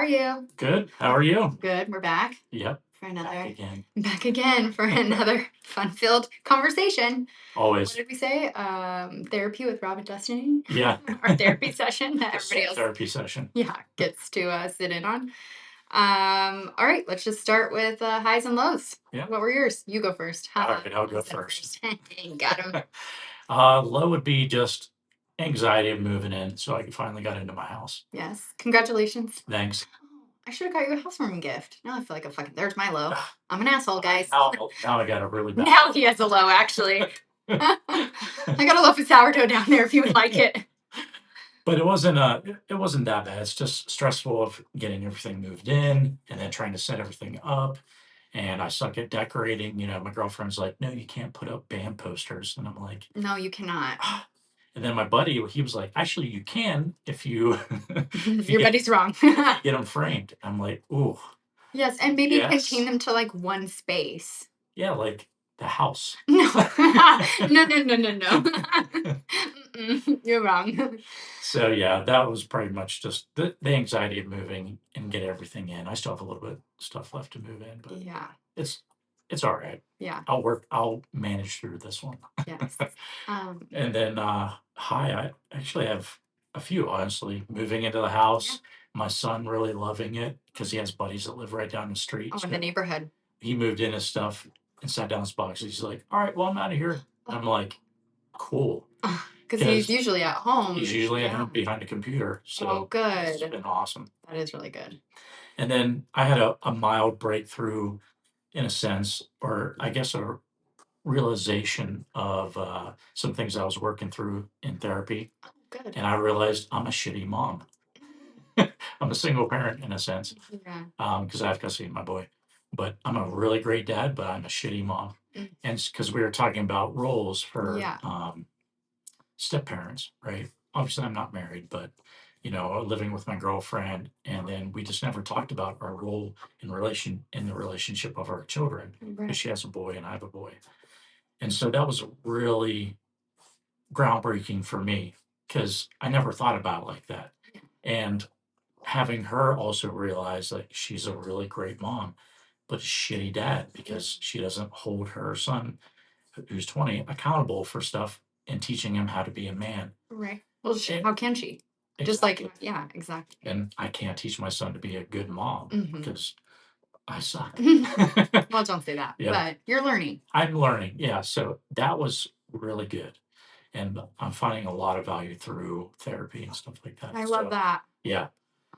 are you? Good. How are you? Good. We're back Yep. for another Back again. for another fun-filled conversation. What Always. did we say? Therapy with Rob and Destiny. Yeah. Our therapy session that Just everybody else, therapy session. gets to sit in on. All right, let's just start with highs and lows. Yeah. What were yours? You go first. All right, I'll go Instead of first. Got him. Low would be just anxiety of moving in, so I finally got into my house. Yes. Congratulations. Thanks. I should have got you a housewarming gift. Now I feel like a fucking. There's my low. I'm an asshole, guys. Now I got a really bad. Now he has a low, actually. I got a loaf of sourdough down there if you would like it. But it wasn't that bad. It's just stressful of getting everything moved in and then trying to set everything up. And I suck at decorating. My girlfriend's like, "No, you can't put up band posters," and I'm like, No, you cannot. And then my buddy, he was like, "Actually, you can if you Your buddy's wrong. get them framed." I'm like, "Ooh, Yes, and maybe yes, contain them to like one space. yeah, like the house." No. No. You're wrong. So yeah, that was pretty much just the anxiety of moving and get everything in. I still have a little bit of stuff left to move in, but Yeah. it's all right. Yeah. I'll manage through this one. Yes. And then I actually have a few, honestly. Moving into the house, my son really loving it because he has buddies that live right down the street. Oh, in the neighborhood. He moved in his stuff and sat down his box. He's like, "All right, well, I'm out of here." I'm like, "Cool." Because he's usually at home. He's usually at home behind a computer. So good. It's been awesome. That is really good. And then I had a mild breakthrough in a sense, or I guess a realization of some things I was working through in therapy. Good. And I realized I'm a shitty mom. I'm a single parent in a sense. Yeah. Because I have custody of my boy. But I'm a really great dad, but I'm a shitty mom. And because we were talking about roles for step parents, right? Obviously, I'm not married, but living with my girlfriend, and then we just never talked about our role in the relationship of our children. Because she has a boy and I have a boy, and so that was really groundbreaking for me because I never thought about it like that, and having her also realize like she's a really great mom, but a shitty dad because she doesn't hold her son, who's 20, accountable for stuff and teaching him how to be a man. Right. Well, how can she? Just like, yeah, exactly. And I can't teach my son to be a good mom because I suck. Well, don't say that. Yeah. But you're learning. I'm learning. Yeah. So that was really good. And I'm finding a lot of value through therapy and stuff like that. I love that. Yeah.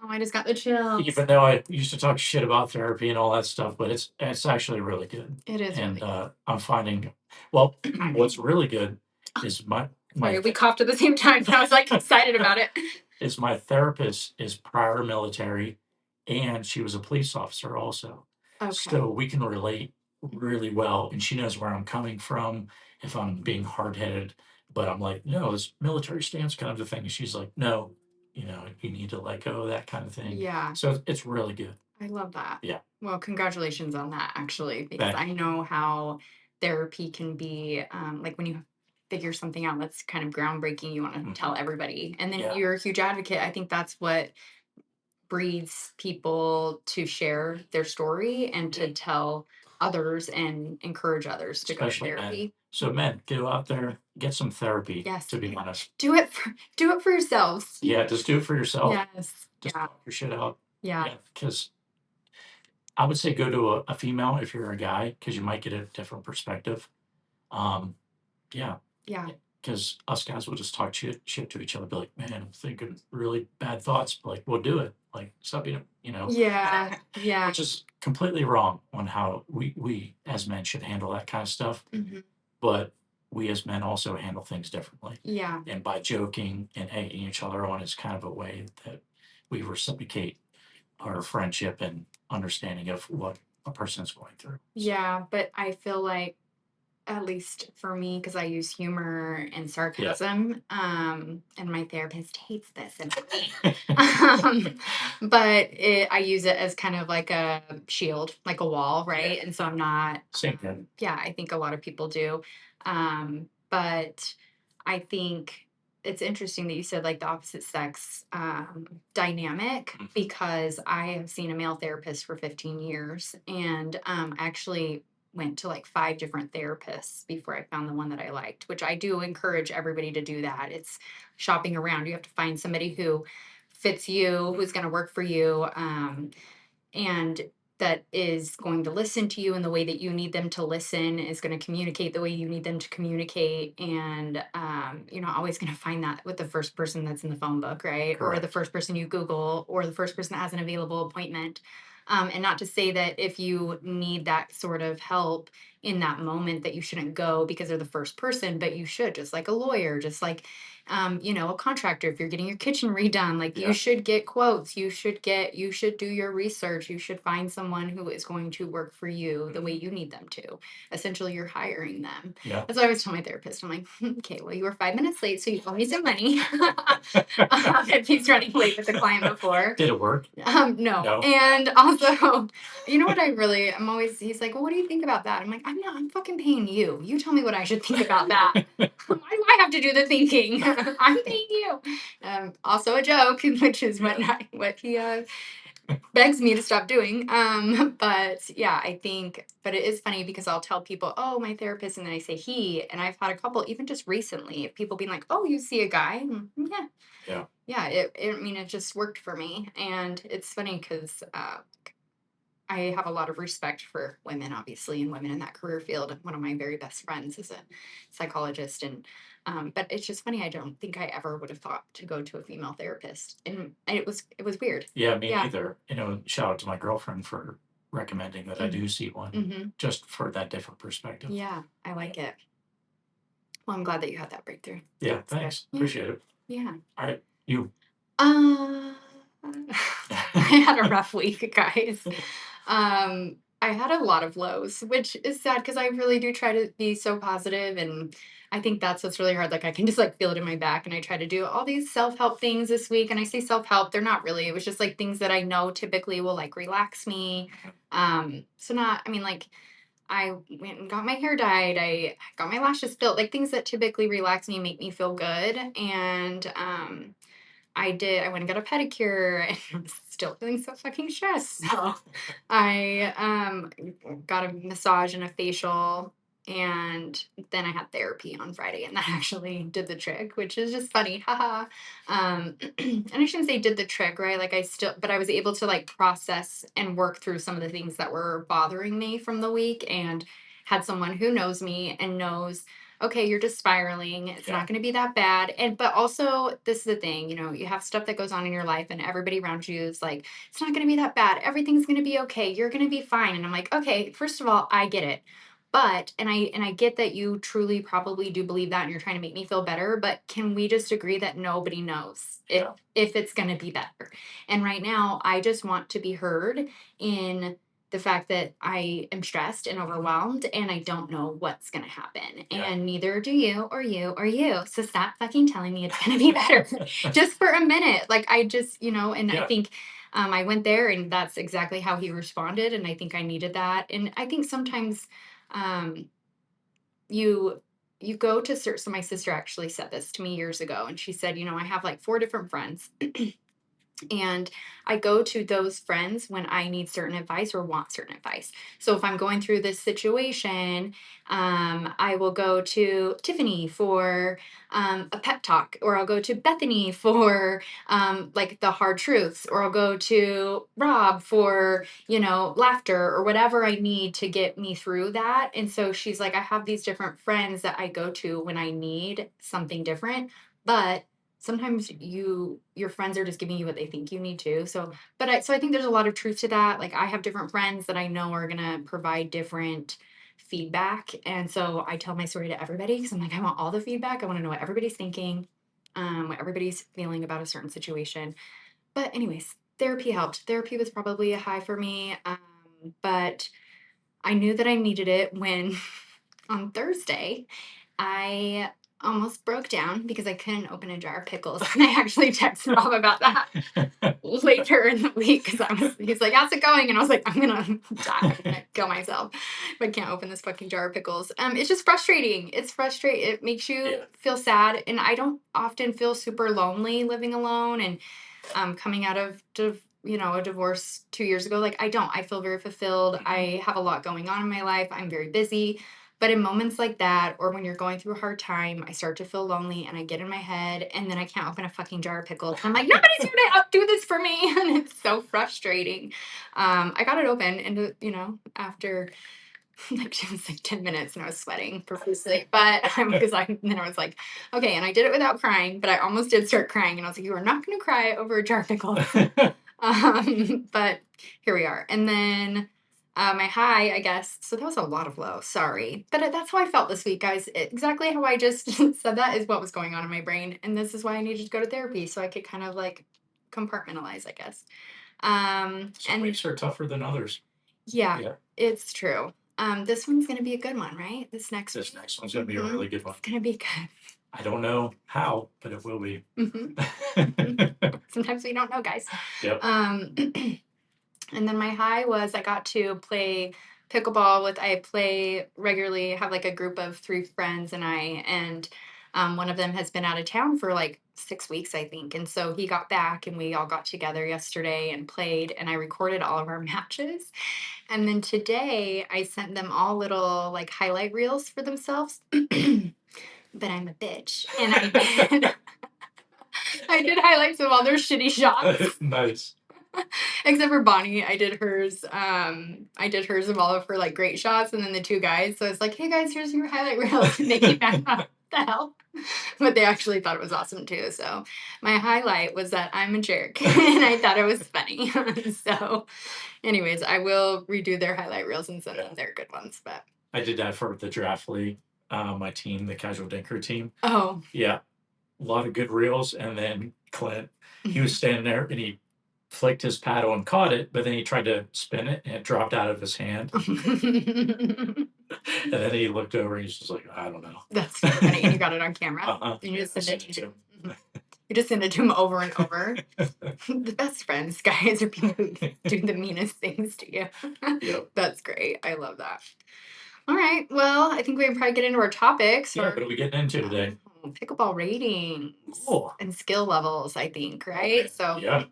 Oh, I just got the chills. Even though I used to talk shit about therapy and all that stuff, but it's actually really good. It is. And I'm finding, well, what's really good is my Sorry, we coughed at the same time. So I was like excited about it. Is my therapist is prior military, and she was a police officer also. Okay. So we can relate really well, and she knows where I'm coming from if I'm being hard headed. But I'm like, no, this military stance kind of a thing. And she's like, no, you need to let go of that kind of thing. Yeah. So it's really good. I love that. Yeah. Well, congratulations on that, actually, because I know how therapy can be, like when you figure something out that's kind of groundbreaking, you want to tell everybody. And then you're a huge advocate. I think that's what breeds people to share their story and to tell others and encourage others to go to therapy. Men. So men, go out there, get some therapy. Yes. To be honest. Do it for yourselves. Yeah, just do it for yourself. Yes. Just talk your shit out. Yeah. Because I would say go to a female if you're a guy, because you might get a different perspective. Yeah. Because us guys will just talk shit to each other, be like, "Man, I'm thinking really bad thoughts." Like, we'll do it. Like, stop being, Yeah. Which is completely wrong on how we as men should handle that kind of stuff. But we as men also handle things differently. Yeah. And by joking and egging each other on is kind of a way that we reciprocate our friendship and understanding of what a person is going through. Yeah, but I feel like, at least for me, because I use humor and sarcasm, and my therapist hates this, but I use it as kind of like a shield, like a wall, right? And so I'm not. Same thing. Yeah, I think a lot of people do, but I think it's interesting that you said like the opposite sex dynamic, because I have seen a male therapist for 15 years, and actually went to like 5 different therapists before I found the one that I liked, which I do encourage everybody to do that. It's shopping around. You have to find somebody who fits you, who's going to work for you. And that is going to listen to you in the way that you need them to listen, is going to communicate the way you need them to communicate. And you're not always going to find that with the first person that's in the phone book, right? Correct. Or the first person you Google, or the first person that has an available appointment. And not to say that if you need that sort of help in that moment that you shouldn't go because they're the first person, but you should, just like a lawyer, just like a contractor, if you're getting your kitchen redone, like you should get quotes, you should do your research, you should find someone who is going to work for you the way you need them to. Essentially, you're hiring them. Yeah. That's what I always tell my therapist. I'm like, okay, well, you were 5 minutes late, so you owe me some money. If he's running late with the client before. Did it work? No. And also, you know what he's like, well, what do you think about that? I'm like, I'm fucking paying you. You tell me what I should think about that. Why do I have to do the thinking? I'm paying you. Also a joke, which is what he begs me to stop doing. But yeah, but it is funny because I'll tell people, oh, my therapist, and then I say he, and I've had a couple, even just recently, people being like, oh, you see a guy? Yeah. Yeah. Yeah. It just worked for me. And it's funny because, I have a lot of respect for women, obviously, and women in that career field. One of my very best friends is a psychologist, and but it's just funny. I don't think I ever would have thought to go to a female therapist, and it was weird. Yeah, me neither. Shout out to my girlfriend for recommending that I do see one, just for that different perspective. Yeah, I like it. Well, I'm glad that you had that breakthrough. Yeah, thanks. Yeah. Appreciate it. Yeah. All right, you. I had a rough week, guys. I had a lot of lows, which is sad because I really do try to be so positive, and I think that's what's really hard. Like I can just like feel it in my back, and I try to do all these self-help things this week, and I say self-help, they're not really. It was just like things that I know typically will like relax me. Like I went and got my hair dyed. I got my lashes filled, like things that typically relax me and make me feel good. And I went and got a pedicure, and I'm still feeling so fucking stressed. So I got a massage and a facial, and then I had therapy on Friday, and that actually did the trick, which is just funny. Haha. And I shouldn't say did the trick, right? Like but I was able to like process and work through some of the things that were bothering me from the week, and had someone who knows me and knows, okay, you're just spiraling. It's not going to be that bad. But also, this is the thing, you have stuff that goes on in your life, and everybody around you is like, it's not going to be that bad. Everything's going to be okay. You're going to be fine. And I'm like, okay, first of all, I get it. But, and I get that you truly probably do believe that, and you're trying to make me feel better, but can we just agree that nobody knows if it's going to be better? And right now, I just want to be heard in the fact that I am stressed and overwhelmed, and I don't know what's going to happen. Yeah. And neither do you or you or you. So stop fucking telling me it's going to be better just for a minute. Like I just, I think I went there, and that's exactly how he responded. And I think I needed that. And I think sometimes you go to search. So my sister actually said this to me years ago, and she said, I have like 4 different friends. And I go to those friends when I need certain advice or want certain advice. So if I'm going through this situation, I will go to Tiffany for a pep talk, or I'll go to Bethany for like the hard truths, or I'll go to Rob for, laughter, or whatever I need to get me through that. And so she's like, I have these different friends that I go to when I need something different, but sometimes your friends are just giving you what they think you need to. So I think there's a lot of truth to that. Like I have different friends that I know are going to provide different feedback. And so I tell my story to everybody, because I'm like, I want all the feedback. I want to know what everybody's thinking, what everybody's feeling about a certain situation. But anyways, therapy helped. Therapy was probably a high for me. But I knew that I needed it when on Thursday, I almost broke down because I couldn't open a jar of pickles. And I actually texted Rob about that later in the week because he's like, how's it going? And I was like, I'm gonna die. I'm gonna kill myself if I can't open this fucking jar of pickles. It's just frustrating. It's frustrating. It makes you feel sad. And I don't often feel super lonely living alone and coming out of a divorce 2 years ago. Like I feel very fulfilled. I have a lot going on in my life. I'm very busy. But in moments like that, or when you're going through a hard time, I start to feel lonely and I get in my head and then I can't open a fucking jar of pickles. I'm like, nobody's here to do this for me. And it's so frustrating. I got it open and, after like it was like 10 minutes and I was sweating profusely, but then I was like, okay. And I did it without crying, but I almost did start crying. And I was like, you are not going to cry over a jar of pickles. But here we are. And then my high, I guess. So that was a lot of low. Sorry. But that's how I felt this week, guys. Exactly how I just said that is what was going on in my brain. And this is why I needed to go to therapy. So I could kind of like compartmentalize, I guess. Some weeks are tougher than others. Yeah, it's true. This one's going to be a good one, right? This next one's going to be a really good one. It's going to be good. I don't know how, but it will be. Sometimes we don't know, guys. Yep. And then my high was I got to play pickleball I play regularly, have like a group of 3 friends and one of them has been out of town for like 6 weeks, I think. And so he got back and we all got together yesterday and played and I recorded all of our matches. And then today I sent them all little like highlight reels for themselves. But I'm a bitch. And I did highlights of all their shitty shots. Nice. Except for Bonnie, I did hers. I did hers of all of her like great shots, and then the 2 guys. So it's like, hey guys, here's your highlight reels. And they came back, what the hell? But they actually thought it was awesome too. So my highlight was that I'm a jerk, and I thought it was funny. So, anyways, I will redo their highlight reels and send them their good ones. But I did that for the draft league, my team, the casual dinker team. Oh yeah, a lot of good reels, and then Clint, he was standing there and he flicked his paddle and caught it, but then he tried to spin it and it dropped out of his hand. And then he looked over and he's just like, I don't know. That's funny. And you got it on camera. And you just send it to him. You just send it to him over and over. The best friends, guys, are people who do the meanest things to you. Yep. That's great. I love that. All right. Well, I think we can probably get into our topics. Yeah, what are we getting into today? Pickleball ratings and skill levels, I think, right? Okay. So yeah.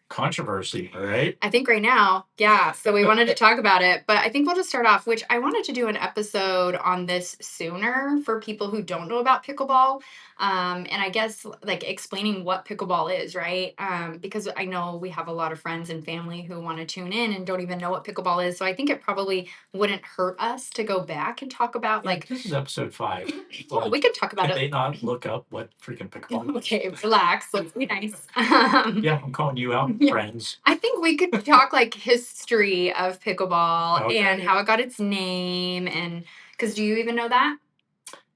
Controversy, right? I think right now, yeah. So we wanted to talk about it, but I think we'll just start off, which I wanted to do an episode on this sooner for people who don't know about pickleball. And I guess like explaining what pickleball is, right? Because I know we have a lot of friends and family who want to tune in and don't even know what pickleball is. So I think it probably wouldn't hurt us to go back and talk about like this is episode 5. Well, we could talk about it. They not look up what freaking pickleball is. Okay, relax. Let's be nice. Yeah, I'm calling you out, friends. I think we could talk like history of pickleball and how it got its name, and because do you even know that?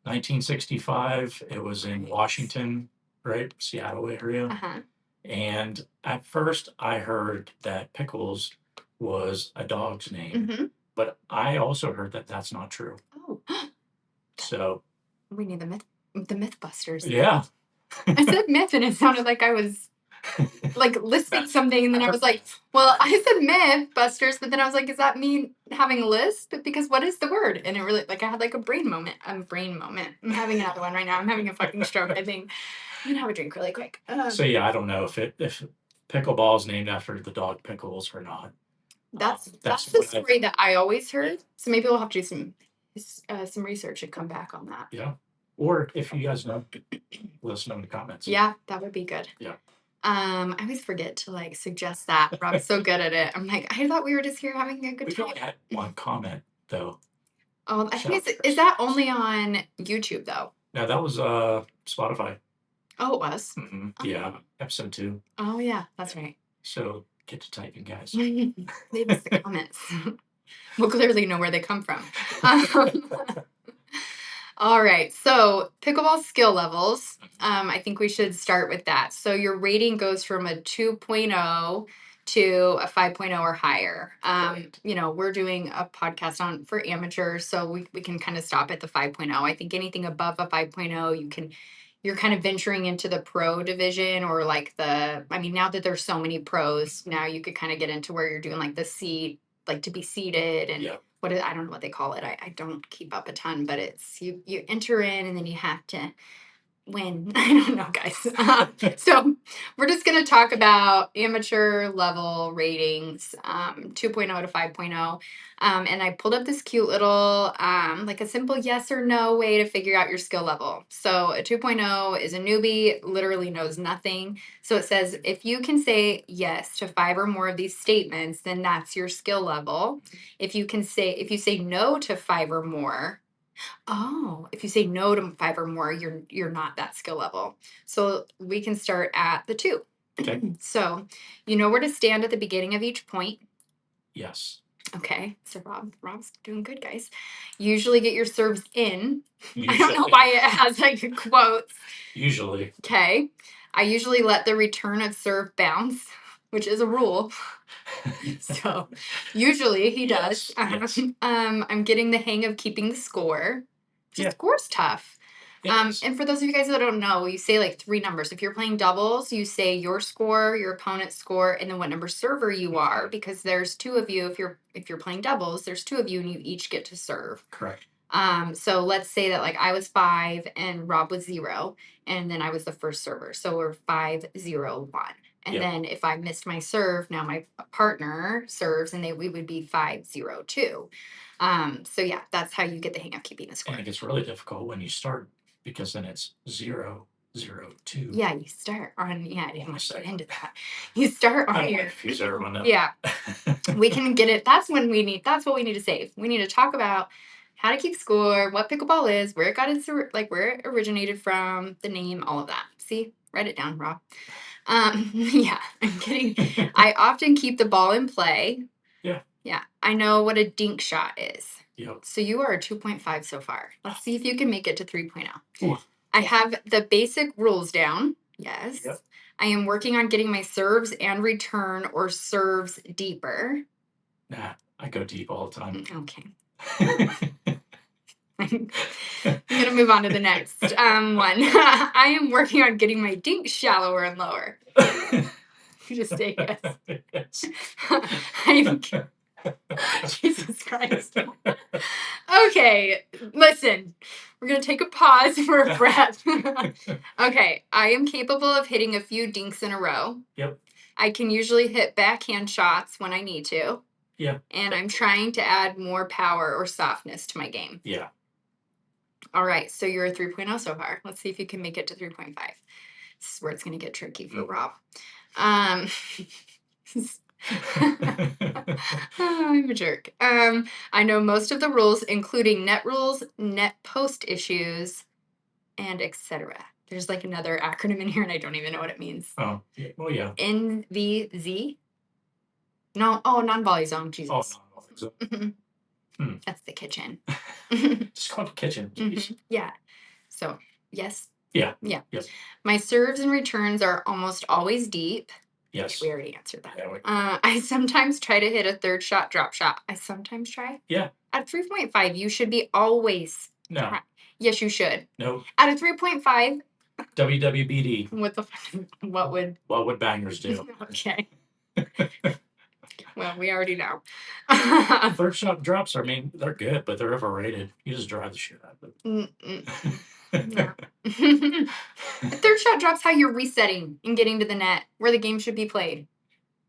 1965. It was in Washington, right? Seattle area. And at first I heard that Pickles was a dog's name, but I also heard that that's not true. Oh. So we need the Mythbusters. Yeah. I said myth and it sounded like I was like listing something, and then I was like, well, I said Mythbusters, but then I was like, does that mean having a list? But because what is the word? And it really, like, I had like a brain moment. I'm having another one right now. I'm having a fucking stroke, I think. I'm gonna have a drink really quick. So yeah, I don't know if pickleball is named after the dog Pickles or not. That's the story that I always heard. So maybe we'll have to do some research and come back on that. Yeah. Or if you guys know, let us know in the comments. Yeah, that would be good. Yeah. I always forget to like suggest that. Rob's so good at it. I'm like, I thought we were just here having a good time. We only had one comment though. Oh, I think is that only on YouTube though? No, that was Spotify. Oh, it was. Oh. Yeah, episode 2. Oh yeah, that's right. So get to typing, guys. Leave us the comments. We'll clearly know where they come from. All right, so pickleball skill levels. I think we should start with that. So your rating goes from a 2.0 to a 5.0 or higher. We're doing a podcast for amateurs, so we can kind of stop at the 5.0. I think anything above a 5.0, you're kind of venturing into the pro division, or like now that there's so many pros, now you could kind of get into where you're doing like the seat, like to be seated, and I don't know what they call it. I don't keep up a ton, but it's you enter in and then you have to win. I don't know, guys. So we're just going to talk about amateur level ratings, 2.0 to 5.0. And I pulled up this cute little, like a simple yes or no way to figure out your skill level. So a 2.0 is a newbie, literally knows nothing. So it says, if you can say yes to 5 or more of these statements, then that's your skill level. If you say no to 5 or more, if you say no to 5 or more, you're not that skill level. So we can start at the 2. Okay. So you know where to stand at the beginning of each point? Yes. Okay. So Rob's doing good, guys. Usually get your serves in. Usually. I don't know why it has like quotes. Usually. Okay. I usually let the return of serve bounce, which is a rule. So usually he does. Yes. I'm getting the hang of keeping the score. Score's tough. And for those of you guys that don't know, you say like 3 numbers. If you're playing doubles, you say your score, your opponent's score, and then what number server you are, because there's 2 of you. If you're playing doubles, there's 2 of you, and you each get to serve. Correct. So let's say that like I was 5 and Rob was 0, and then I was the first server. So we're 5-0-1. And then if I missed my serve, now my partner serves, and we would be 5-0-2. So yeah, that's how you get the hang of keeping the score. And it gets really difficult when you start, because then it's 0-0-2. Yeah, you start on. I didn't want to get into that. You start on. I don't want to confuse everyone now. Yeah, we can get it. That's what we need to save. We need to talk about how to keep score, what pickleball is, where it got its where it originated from, the name, all of that. See, write it down, Rob. Yeah, I'm kidding. I often keep the ball in play. Yeah, I know what a dink shot is. Yep. So you are a 2.5 so far. Let's see if you can make it to 3.0. I have the basic rules down. Yes. Yep. I am working on getting my serves and return or serves deeper. Nah, I go deep all the time. Okay. I'm going to move on to the next one. I am working on getting my dink shallower and lower. You just say yes. Jesus Christ. Okay, listen. We're going to take a pause for a breath. Okay, I am capable of hitting a few dinks in a row. Yep. I can usually hit backhand shots when I need to. Yeah. And I'm trying to add more power or softness to my game. Yeah. All right, so you're a 3.0 so far. Let's see if you can make it to 3.5. This is where it's going to get tricky for Rob. I'm a jerk. I know most of the rules, including net rules, net post issues, and etc. There's like another acronym in here, and I don't even know what it means. Oh, well, yeah. NVZ? No, non-volley zone. Jesus. Oh, non-volley zone. That's the kitchen. Just call it the kitchen. Yeah. So, yes. Yeah. Yeah. Yes. My serves and returns are almost always deep. Yes. We already answered that. Yeah, I sometimes try to hit a third shot, drop shot. I sometimes try? Yeah. At 3.5, you should be always. No. Yes, you should. No. At a 3.5. WWBD. What would bangers do? Okay. Well, we already know. Third shot drops they're good, but they're overrated. You just drive the shit out of them. No. A third shot drops how you're resetting and getting to the net where the game should be played.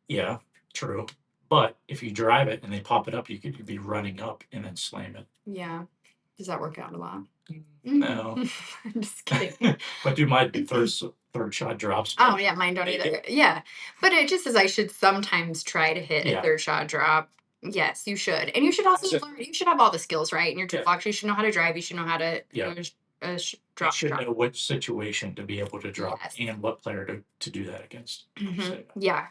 Yeah, true. But if you drive it and they pop it up, you could be running up and then slam it. Yeah. Does that work out a lot? No. I'm just kidding. But do my third shot drops? Oh, yeah, mine don't either. Yeah. But it just says I should sometimes try to hit a third shot drop. Yes, you should. And you should also learn. You should have all the skills, right? In your toolbox, you should know how to drive. You should know how to drop. You should know which situation to be able to drop and what player to do that against. Yeah.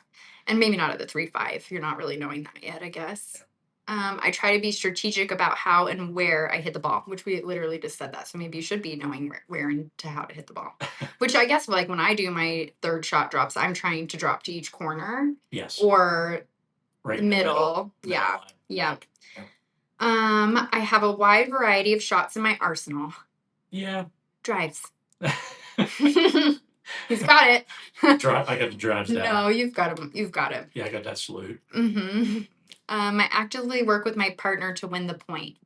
And maybe not at the 3.5. You're not really knowing that yet, I guess. I try to be strategic about how and where I hit the ball, which we literally just said that. So maybe you should be knowing where and to how to hit the ball. Which I guess, like, when I do my third shot drops, I'm trying to drop to each corner. Yes. Or right the middle. Yeah. line. Yeah. I have a wide variety of shots in my arsenal. Yeah. Drives. He's got it. I got the drives down. No, you've got him. You've got it. Yeah, I got that salute. I actively work with my partner to win the point.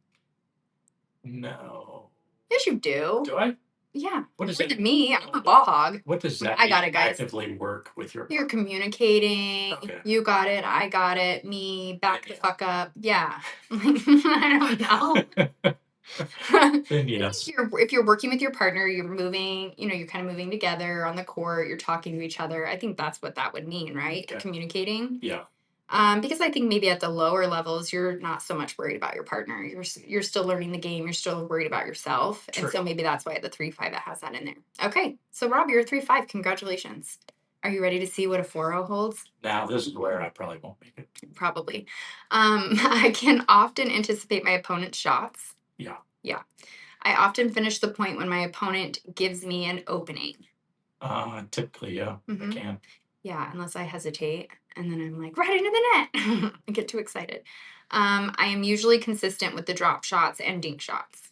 No. Yes, you do. Do I? Yeah. What is More it? than me. I'm a ball hog. What does that I mean? got it, guys. Actively work with your partner? You're communicating. Okay. You got it. I got it. Me. Back the fuck up. Yeah. I don't know. Then yes. If you're working with your partner, you're moving, you're kind of moving together on the court, you're talking to each other. I think that's what that would mean, right? Okay. Communicating. Yeah. Because I think maybe at the lower levels, you're not so much worried about your partner. You're still learning the game. You're still worried about yourself. True. And so maybe that's why the 3-5 that has that in there. Okay. So Rob, you're a 3-5. Congratulations. Are you ready to see what a 4-0 holds? Now, this is where I probably won't make it. Probably. I can often anticipate my opponent's shots. Yeah. Yeah. I often finish the point when my opponent gives me an opening. Typically, yeah, I can. Yeah, unless I hesitate. And then I'm like, right into the net. I get too excited. I am usually consistent with the drop shots and dink shots.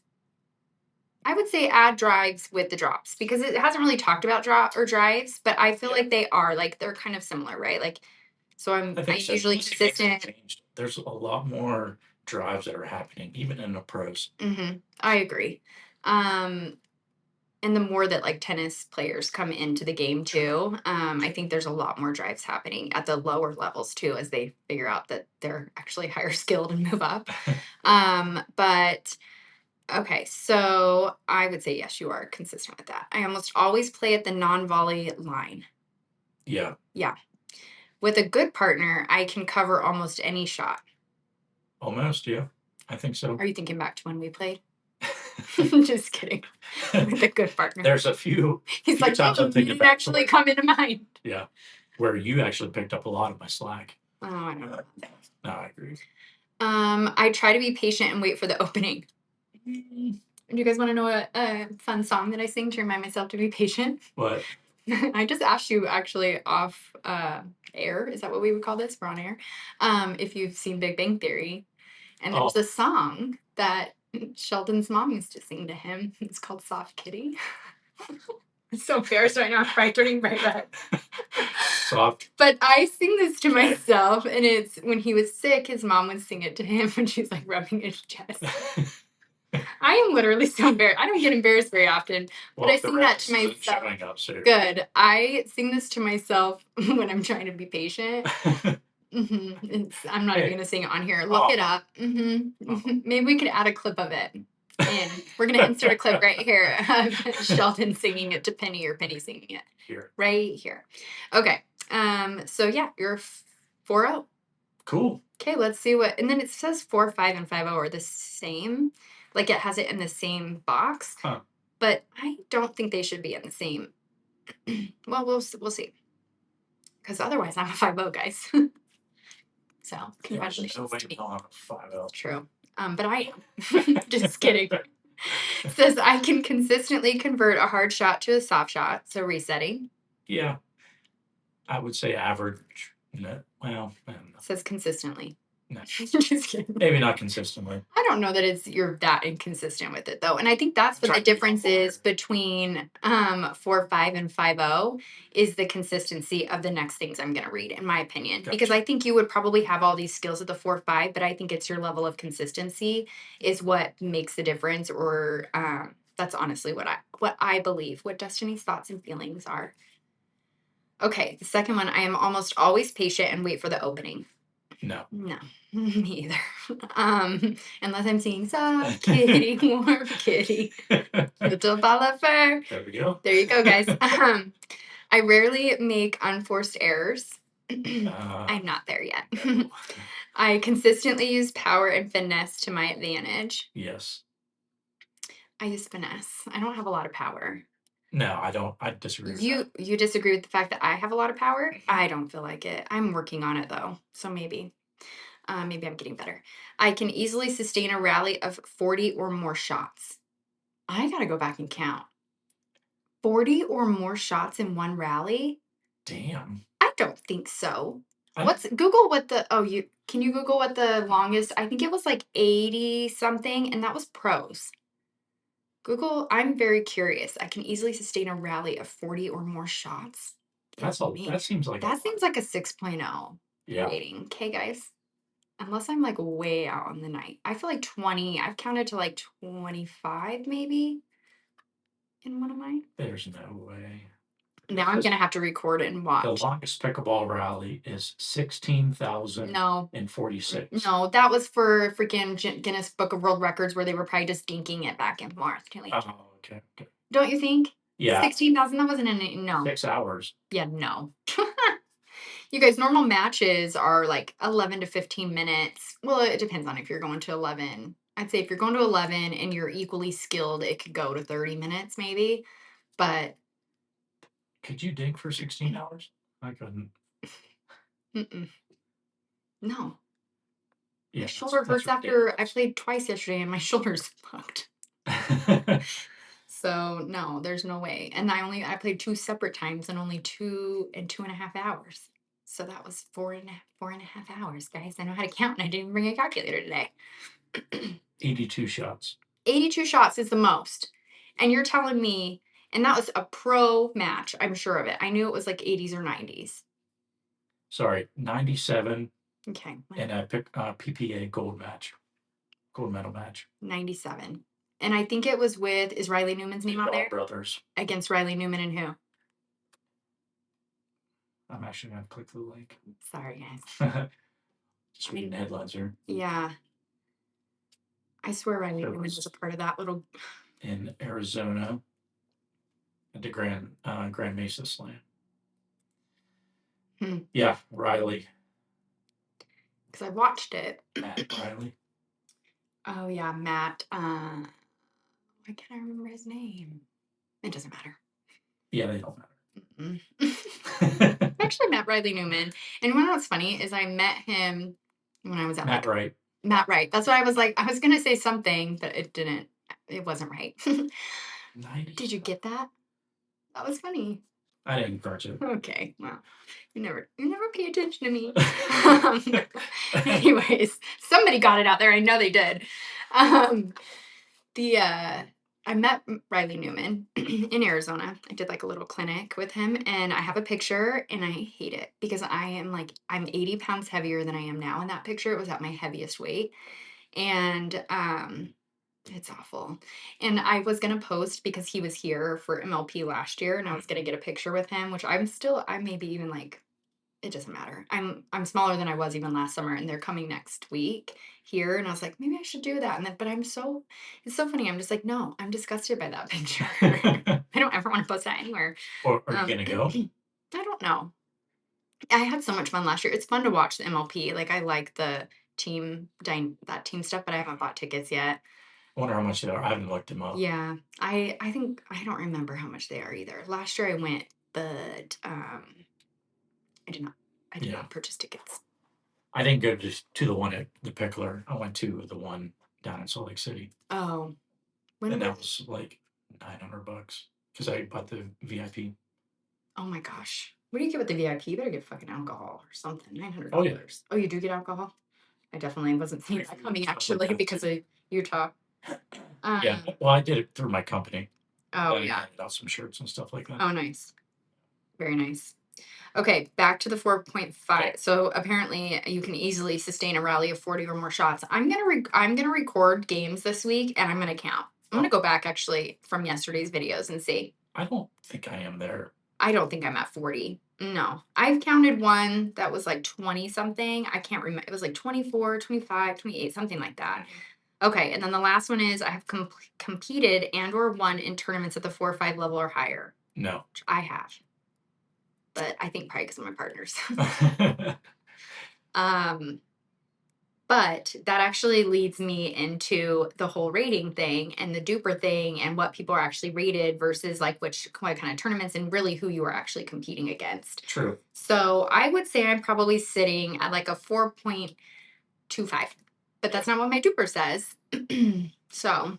I would say add drives with the drops because it hasn't really talked about drop or drives, but I feel like they are. Like, they're kind of similar, right? Like, so I'm usually consistent. There's a lot more drives that are happening, even in the pros. I agree. And the more that like tennis players come into the game too, I think there's a lot more drives happening at the lower levels too, as they figure out that they're actually higher skilled and move up. But okay, so I would say yes, you are consistent with that. I almost always play at the non-volley line. Yeah. Yeah. With a good partner, I can cover almost any shot. Almost, yeah. I think so. Are you thinking back to when we played? Just kidding. With a good partner. There's a few. He's like, times I'm thinking didn't actually come into mind. Yeah. Where you actually picked up a lot of my slack. Oh, I don't know. No, I agree. I try to be patient and wait for the opening. Do you guys want to know a fun song that I sing to remind myself to be patient? What? I just asked you actually off air. Is that what we would call this? We're on air. If you've seen Big Bang Theory. And there's a song that Sheldon's mom used to sing to him. It's called Soft Kitty. It's so embarrassed right now. I'm probably turning bright red. Soft. But I sing this to myself, and it's when he was sick, his mom would sing it to him when she's like rubbing his chest. I am literally so embarrassed. I don't get embarrassed very often, but I sing that to myself. Good. I sing this to myself when I'm trying to be patient. I'm not even going to sing it on here. Look it up. Maybe we could add a clip of it. And we're going to insert a clip right here of Sheldon singing it to Penny or Penny singing it. Here. Right here. Okay. So yeah, you're 4-0. Cool. Okay, let's see what, and then it says 4, 5, and 5-0 are the same. Like it has it in the same box. Huh. But I don't think they should be in the same. Well, we'll see. Because otherwise I'm a 5-0, guys. So congratulations to me. I'm a 5-0. True. But I am. Just kidding. It says I can consistently convert a hard shot to a soft shot. So resetting. Yeah. I would say average. Well, it says consistently. No. Just kidding. Maybe not consistently. I don't know that you're that inconsistent with it though. And I think that's what the difference is between 4, 5, and 5-0 is the consistency of the next things I'm going to read, in my opinion. Gotcha. Because I think you would probably have all these skills at the 4, 5, but I think it's your level of consistency is what makes the difference, or that's honestly what I believe, what Destiny's thoughts and feelings are. Okay, the second one, I am almost always patient and wait for the opening. No. No, me either. Unless I'm singing soft kitty, warm kitty, little ball of fur. There we go. There you go, guys. I rarely make unforced errors. I'm not there yet. I consistently use power and finesse to my advantage. Yes. I use finesse. I don't have a lot of power. No, I don't. I disagree with that. You disagree with the fact that I have a lot of power? I don't feel like it. I'm working on it, though, so maybe. maybe I'm getting better. I can easily sustain a rally of 40 or more shots. I gotta go back and count. 40 or more shots in one rally? Damn. I don't think so. Google what the can you Google what the longest? I think it was like 80 something, and that was pros. Google, I'm very curious. I can easily sustain a rally of 40 or more shots. That seems like that seems like a 6.0 yeah. rating. Okay, guys. Unless I'm like way out on the night. I feel like 20. I've counted to like 25 maybe in one of mine. There's no way. Now I'm gonna have to record it and watch. The longest pickleball rally is 16,046. No, that was for freaking Guinness Book of World Records where they were probably just dinking it back and forth. Oh, okay. Don't you think? Yeah. 16,000, that wasn't in no. 6 hours. Yeah, no. You guys, normal matches are like 11 to 15 minutes. Well, it depends on if you're going to 11. I'd say if you're going to 11 and you're equally skilled, it could go to 30 minutes maybe. But could you dig for 16 hours? I couldn't. No. Yeah, my shoulder hurts after I played twice yesterday and my shoulder's fucked. So no, there's no way. And I played 2 separate times and only 2.5 hours. So that was 4.5 hours, guys. I know how to count and I didn't bring a calculator today. 82 shots. 82 shots is the most. And you're telling me, and that was a pro match, I'm sure of it. I knew it was like 80s or 90s. Sorry, 97. Okay. And I picked PPA gold medal match. 97. And I think it was is Riley Newman's name on there? Brothers. Against Riley Newman and who? I'm actually going to click the link. Sorry, guys. Just reading the headlines here. Yeah. I swear Riley Newman was a part of that little... In Arizona at the Grand Mesa Slam. Yeah, Riley. Because I watched it. Matt Riley. Oh, yeah, Matt. Why can't I remember his name? It doesn't matter. Yeah, they don't matter. I actually met Riley Newman. And you know what's funny is I met him when I was at Matt Wright. Matt Wright. That's what I was like. I was going to say something, but it didn't. It wasn't right. Did you get that? That was funny. I didn't catch it. Okay, well, you never pay attention to me. Anyways, somebody got it out there. I know they did. I met Riley Newman in Arizona. I did like a little clinic with him, and I have a picture, and I hate it because I'm 80 pounds heavier than I am now in that picture. It was at my heaviest weight, and it's awful. And I was going to post because he was here for MLP last year and I was going to get a picture with him, which I maybe even like, it doesn't matter. I'm smaller than I was even last summer and they're coming next week here. And I was like, maybe I should do that. And then, but it's so funny. I'm just like, no, I'm disgusted by that picture. I don't ever want to post that anywhere. Or are you going to go? I don't know. I had so much fun last year. It's fun to watch the MLP. Like I like the team stuff, but I haven't bought tickets yet. I wonder how much they are. I haven't looked them up. Yeah, I think I don't remember how much they are either. Last year I went, but I did not purchase tickets. I didn't go to the one at the Pickler. I went to the one down in Salt Lake City. Oh, and that was like $900 because I bought the VIP. Oh my gosh, what do you get with the VIP? You better get fucking alcohol or something. $900. Oh yeah. Oh, you do get alcohol? I definitely wasn't seeing that coming actually because of Utah. Yeah, well, I did it through my company. Oh, yeah. I handed out some shirts and stuff like that. Oh, nice. Very nice. Okay, back to the 4.5. Okay. So apparently you can easily sustain a rally of 40 or more shots. I'm gonna record games this week and I'm gonna count. I'm gonna go back actually from yesterday's videos and see. I don't think I am there. I don't think I'm at 40. No. I've counted one that was like 20 something. I can't remember. It was like 24, 25, 28, something like that. Okay, and then the last one is I have competed and or won in tournaments at the 4 or 5 level or higher. No. Which I have. But I think probably because of my partners. But that actually leads me into the whole rating thing and the DUPR thing and what people are actually rated versus like what kind of tournaments and really who you are actually competing against. True. So I would say I'm probably sitting at like a 4.2 2.5. But that's not what my DUPR says. So,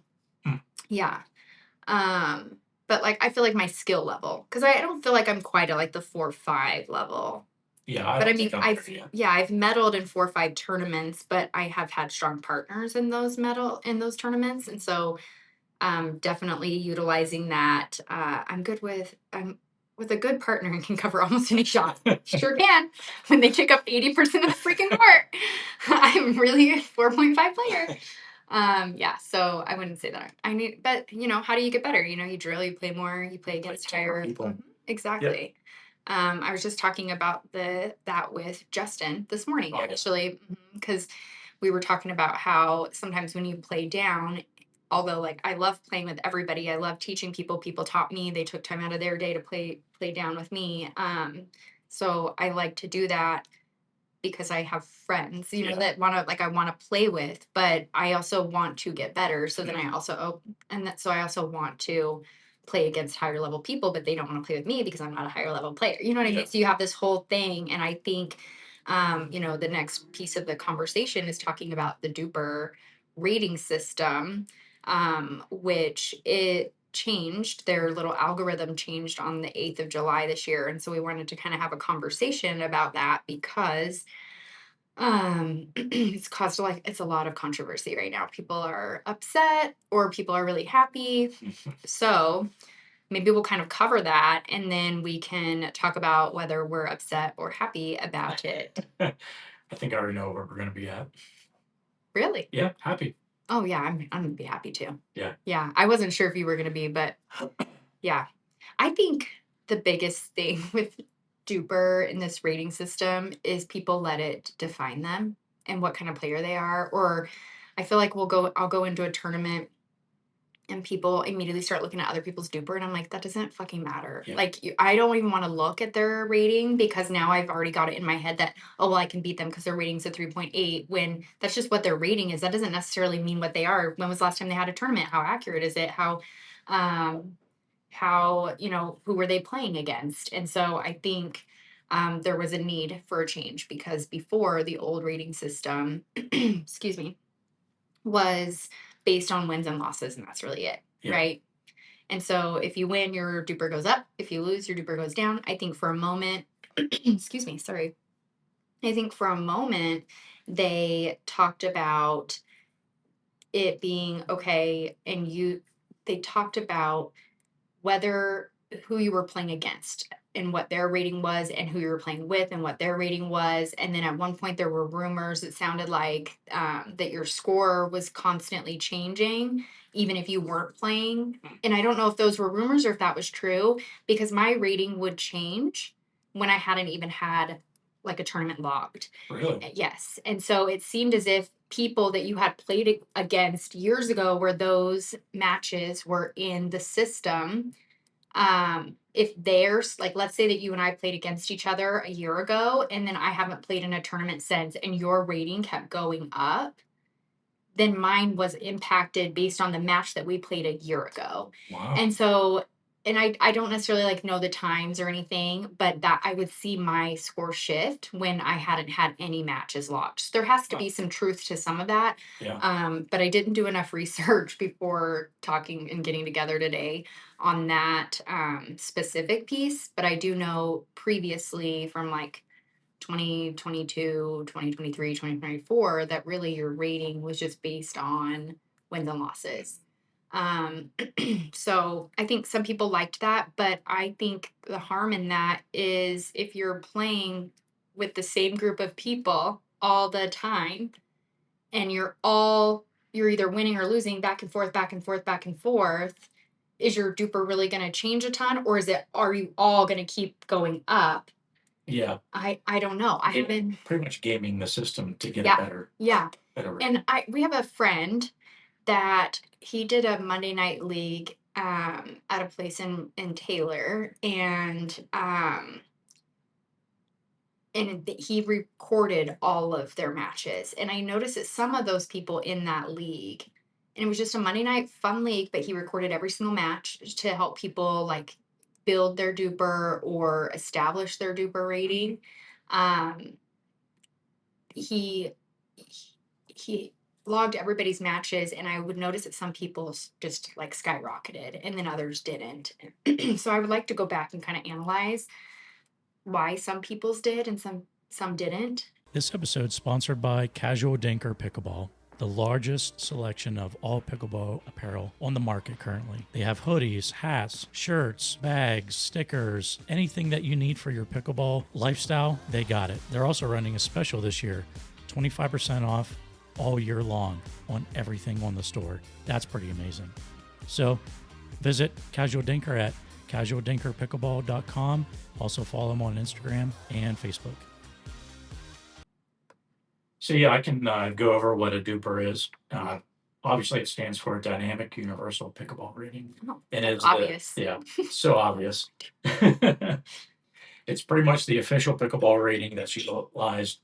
yeah. But like I feel like my skill level, because I don't feel like I'm quite at like the 4.5 level. Yeah, but I mean, I've medaled in 4.5 tournaments, but I have had strong partners in those tournaments, and so definitely utilizing that. I'm with a good partner and can cover almost any shot. Sure can. When they kick up 80% of the freaking court, I'm really a 4.5 player. Yeah, so I wouldn't say that but how do you get better? You drill, you play more, you play against higher people. Exactly. Yep. I was just talking about that with Justin this morning, actually, because we were talking about how sometimes when you play down, although like I love playing with everybody, I love teaching people. People taught me, they took time out of their day to play down with me. So I like to do that because I have friends, that I want to play with, but I also want to get better. So then I also, so I also want to play against higher level people, but they don't want to play with me because I'm not a higher level player. You know what I mean? So you have this whole thing. And I think, the next piece of the conversation is talking about the DUPR rating system, which it changed. Their little algorithm changed on the 8th of July this year. And so we wanted to kind of have a conversation about that because it's caused it's a lot of controversy right now. People are upset or people are really happy. So maybe we'll kind of cover that and then we can talk about whether we're upset or happy about it. I think I already know where we're going to be at. Really? Yeah, happy. Oh yeah, I'm going to be happy too. Yeah. Yeah, I wasn't sure if you were going to be, but yeah. I think the biggest thing with DUPR in this rating system is people let it define them and what kind of player they are. Or I feel like I'll go into a tournament and people immediately start looking at other people's DUPR and I'm like, that doesn't fucking matter. Yeah. Like I don't even want to look at their rating because now I've already got it in my head that, oh, well, I can beat them because their rating's a 3.8 when that's just what their rating is. That doesn't necessarily mean what they are. When was the last time they had a tournament? How accurate is it? How, who were they playing against? And so I think there was a need for a change because before the old rating system, excuse me, was based on wins and losses, and that's really it, right? And so if you win, your DUPR goes up. If you lose, your DUPR goes down. I think for a moment, excuse me, sorry. I think for a moment, they talked about it being okay, and they talked about who you were playing against and what their rating was and who you were playing with and what their rating was. And then at one point there were rumors, it sounded like that your score was constantly changing, even if you weren't playing. And I don't know if those were rumors or if that was true, because my rating would change when I hadn't even had like a tournament logged. Really? Yes. And so it seemed as if people that you had played against years ago where those matches were in the system, if there's like, let's say that you and I played against each other a year ago and then I haven't played in a tournament since and your rating kept going up, then mine was impacted based on the match that we played a year ago. Wow. And so, and I don't necessarily like know the times or anything, but that I would see my score shift when I hadn't had any matches logged. So there has to be some truth to some of that. Yeah. But I didn't do enough research before talking and getting together today on that specific piece. But I do know previously from like 2022, 2023, 2024, that really your rating was just based on wins and losses. So I think some people liked that, but I think the harm in that is if you're playing with the same group of people all the time and you're either winning or losing back and forth, back and forth, back and forth, is your DUPR really going to change a ton, or are you all going to keep going up? Yeah. I don't know. I have been pretty much gaming the system to get it better. Yeah. Better. And we have a friend that he did a Monday night league at a place in Taylor, and he recorded all of their matches. And I noticed that some of those people in that league, and it was just a Monday night fun league, but he recorded every single match to help people like build their DUPR or establish their DUPR rating. He he logged everybody's matches, and I would notice that some people's just like skyrocketed and then others didn't. So I would like to go back and kind of analyze why some people's did and some didn't. This episode is sponsored by Casual Dinker Pickleball, the largest selection of all pickleball apparel on the market currently. They have hoodies, hats, shirts, bags, stickers, anything that you need for your pickleball lifestyle, they got it. They're also running a special this year, 25% off all year long on everything on the store. That's pretty amazing. So visit Casual Dinker at casualdinkerpickleball.com. Also follow them on Instagram and Facebook. So yeah, I can go over what a DUPR is. Obviously, it stands for Dynamic Universal Pickleball Rating, and it's obvious. So obvious. It's pretty much the official pickleball rating that's utilized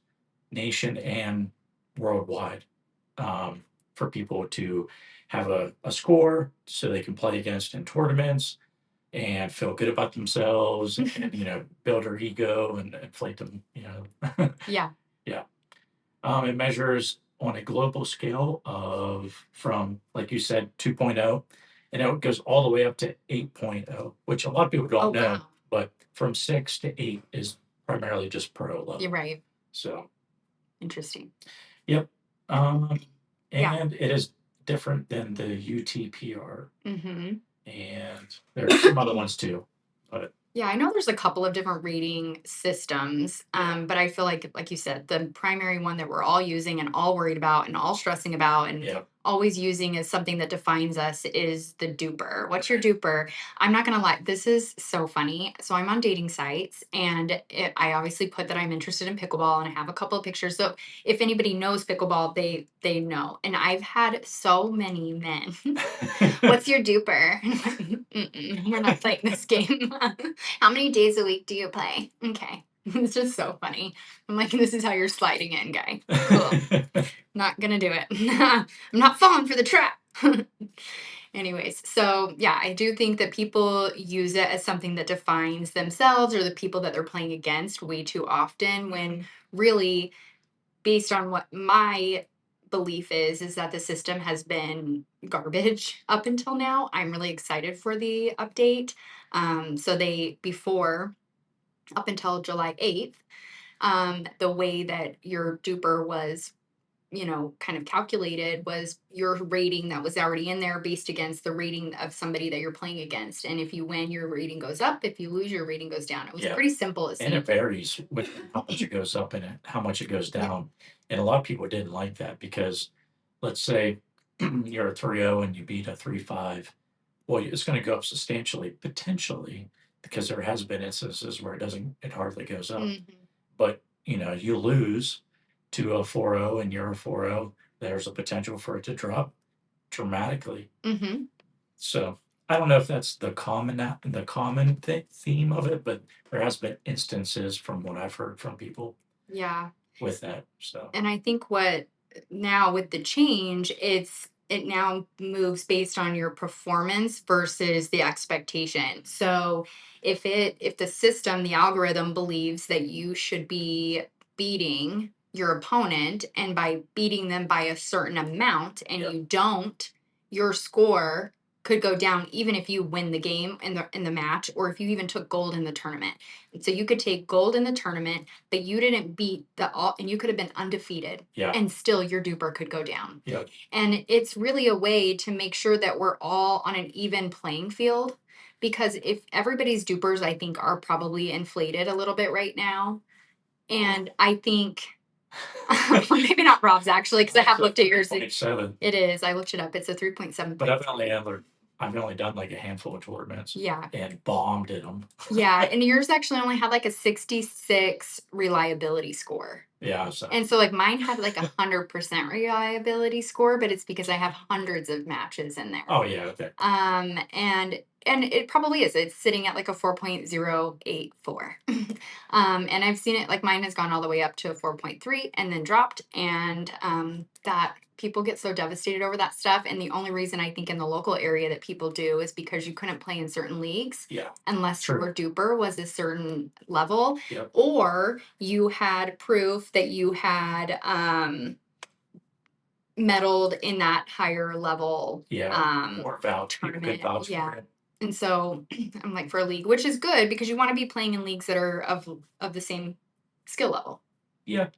nation and worldwide for people to have a score so they can play against in tournaments and feel good about themselves and build their ego and inflate them. Yeah. Yeah. It measures on a global scale from, like you said, 2.0, and it goes all the way up to 8.0, which a lot of people don't know. Wow. But from 6 to 8 is primarily just pro level. You're right. So interesting. Yep. And it is different than the UTPR. Mm-hmm. And there's some other ones too. But yeah, I know there's a couple of different rating systems, but I feel like you said, the primary one that we're all using and all worried about and all stressing about and always using as something that defines us is the DUPR. What's your DUPR? I'm not going to lie. This is so funny. So I'm on dating sites, and I obviously put that I'm interested in pickleball, and I have a couple of pictures. So if anybody knows pickleball, they know. And I've had so many men. What's your DUPR? We're not playing this game. How many days a week do you play? Okay. It's just so funny. I'm like, this is how you're sliding in, guy. Cool. Not gonna do it. I'm not falling for the trap. Anyways, so yeah, I do think that people use it as something that defines themselves or the people that they're playing against way too often, when really, based on what my belief is that the system has been garbage up until now. I'm really excited for the update. So before, up until July 8th, the way that your DUPR was, kind of calculated was your rating that was already in there based against the rating of somebody that you're playing against. And if you win, your rating goes up. If you lose, your rating goes down. It was pretty simple. And it varies with how much it goes up and how much it goes down. And a lot of people didn't like that because, let's say you're a 3-0 and you beat a 3-5. Well, it's going to go up substantially, potentially, because there has been instances where it hardly goes up. Mm-hmm. But, you lose to a 4-0 and you're a 4-0, there's a potential for it to drop dramatically. Mm-hmm. So I don't know if that's the common theme of it, but there has been instances from what I've heard from people. Yeah. With that. So. And I think now with the change, it now moves based on your performance versus the expectation. So if the system, the algorithm believes that you should be beating your opponent, and by beating them by a certain amount and you don't, your score could go down even if you win the game in the match, or if you even took gold in the tournament. And so you could take gold in the tournament, but you didn't beat and you could have been undefeated, and still your DUPR could go down. Yeah. And it's really a way to make sure that we're all on an even playing field, because if everybody's DUPRs, I think, are probably inflated a little bit right now. And I think maybe not Rob's, actually, because I have looked at yours. 3.7. It is. I looked it up. It's a 3.7. But I've only done like a handful of tournaments. Yeah. And bombed in them. Yeah. And yours actually only had like a 66 reliability score. Yeah. And so like mine had like 100% reliability score, but it's because I have hundreds of matches in there. Oh, yeah. Okay. And it probably is. It's sitting at like a 4.084. And I've seen it, like mine has gone all the way up to a 4.3 and then dropped. And that people get so devastated over that stuff. And the only reason I think in the local area that people do is because you couldn't play in certain leagues unless your DUPR was a certain level, or you had proof that you had medaled in that higher level or vouch, people could tournament. vouch for it. And so I'm like, for a league, which is good because you want to be playing in leagues that are of the same skill level. Yeah.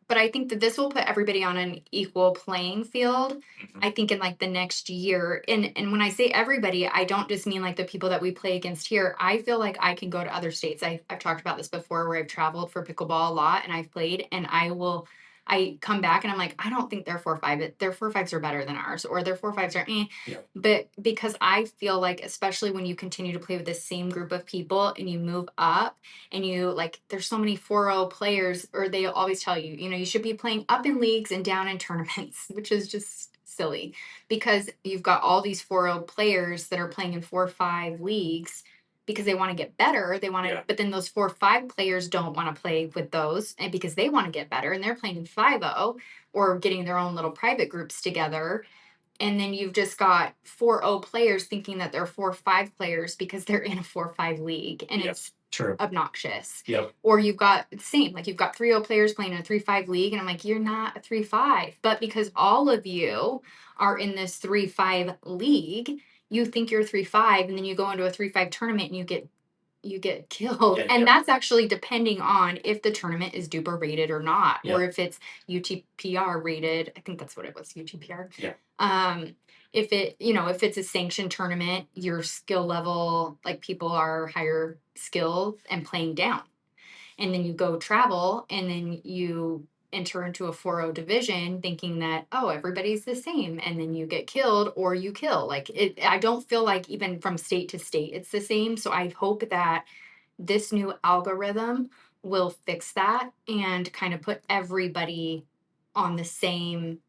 But I think that this will put everybody on an equal playing field. I think in like the next year, and when I say everybody, I don't just mean like the people that we play against here. I feel like I can go to other states. I've talked about this before where I've traveled for pickleball a lot and I've played, and I come back and I'm like, I don't think their 4-5, their 4-5s are better than ours, or their 4-5s are Yeah. But because I feel like, especially when you continue to play with the same group of people and you move up, and you like, there's so many 4-0 players, or they always tell you, you know, you should be playing up in leagues and down in tournaments, which is just silly because you've got all these 4-0 players that are playing in 4-5 leagues because they want to get better. They want to, but then those 4-5 players don't want to play with those, and because they want to get better and they're playing in 5-0 or getting their own little private groups together. And then you've just got 4-0 players thinking that they're 4-5 players because they're in a 4-5 league, and it's obnoxious. Or you've got the same, like you've got 3-0 players playing in a 3-5 league, and I'm like, you're not a 3-5, but because all of you are in this 3-5 league, you think you're 3-5, and then you go into a 3-5 tournament and you get killed. And that's actually depending on if the tournament is DUPR rated or not, or if it's UTPR rated. I think that's what it was, UTPR. If it, you know, if it's a sanctioned tournament, your skill level, like people are higher skill and playing down. And then you go travel and then you enter into a 4-0 division thinking that, oh, everybody's the same, and then you get killed or you kill. Like it, I don't feel like even from state to state it's the same. So I hope that this new algorithm will fix that and kind of put everybody on the same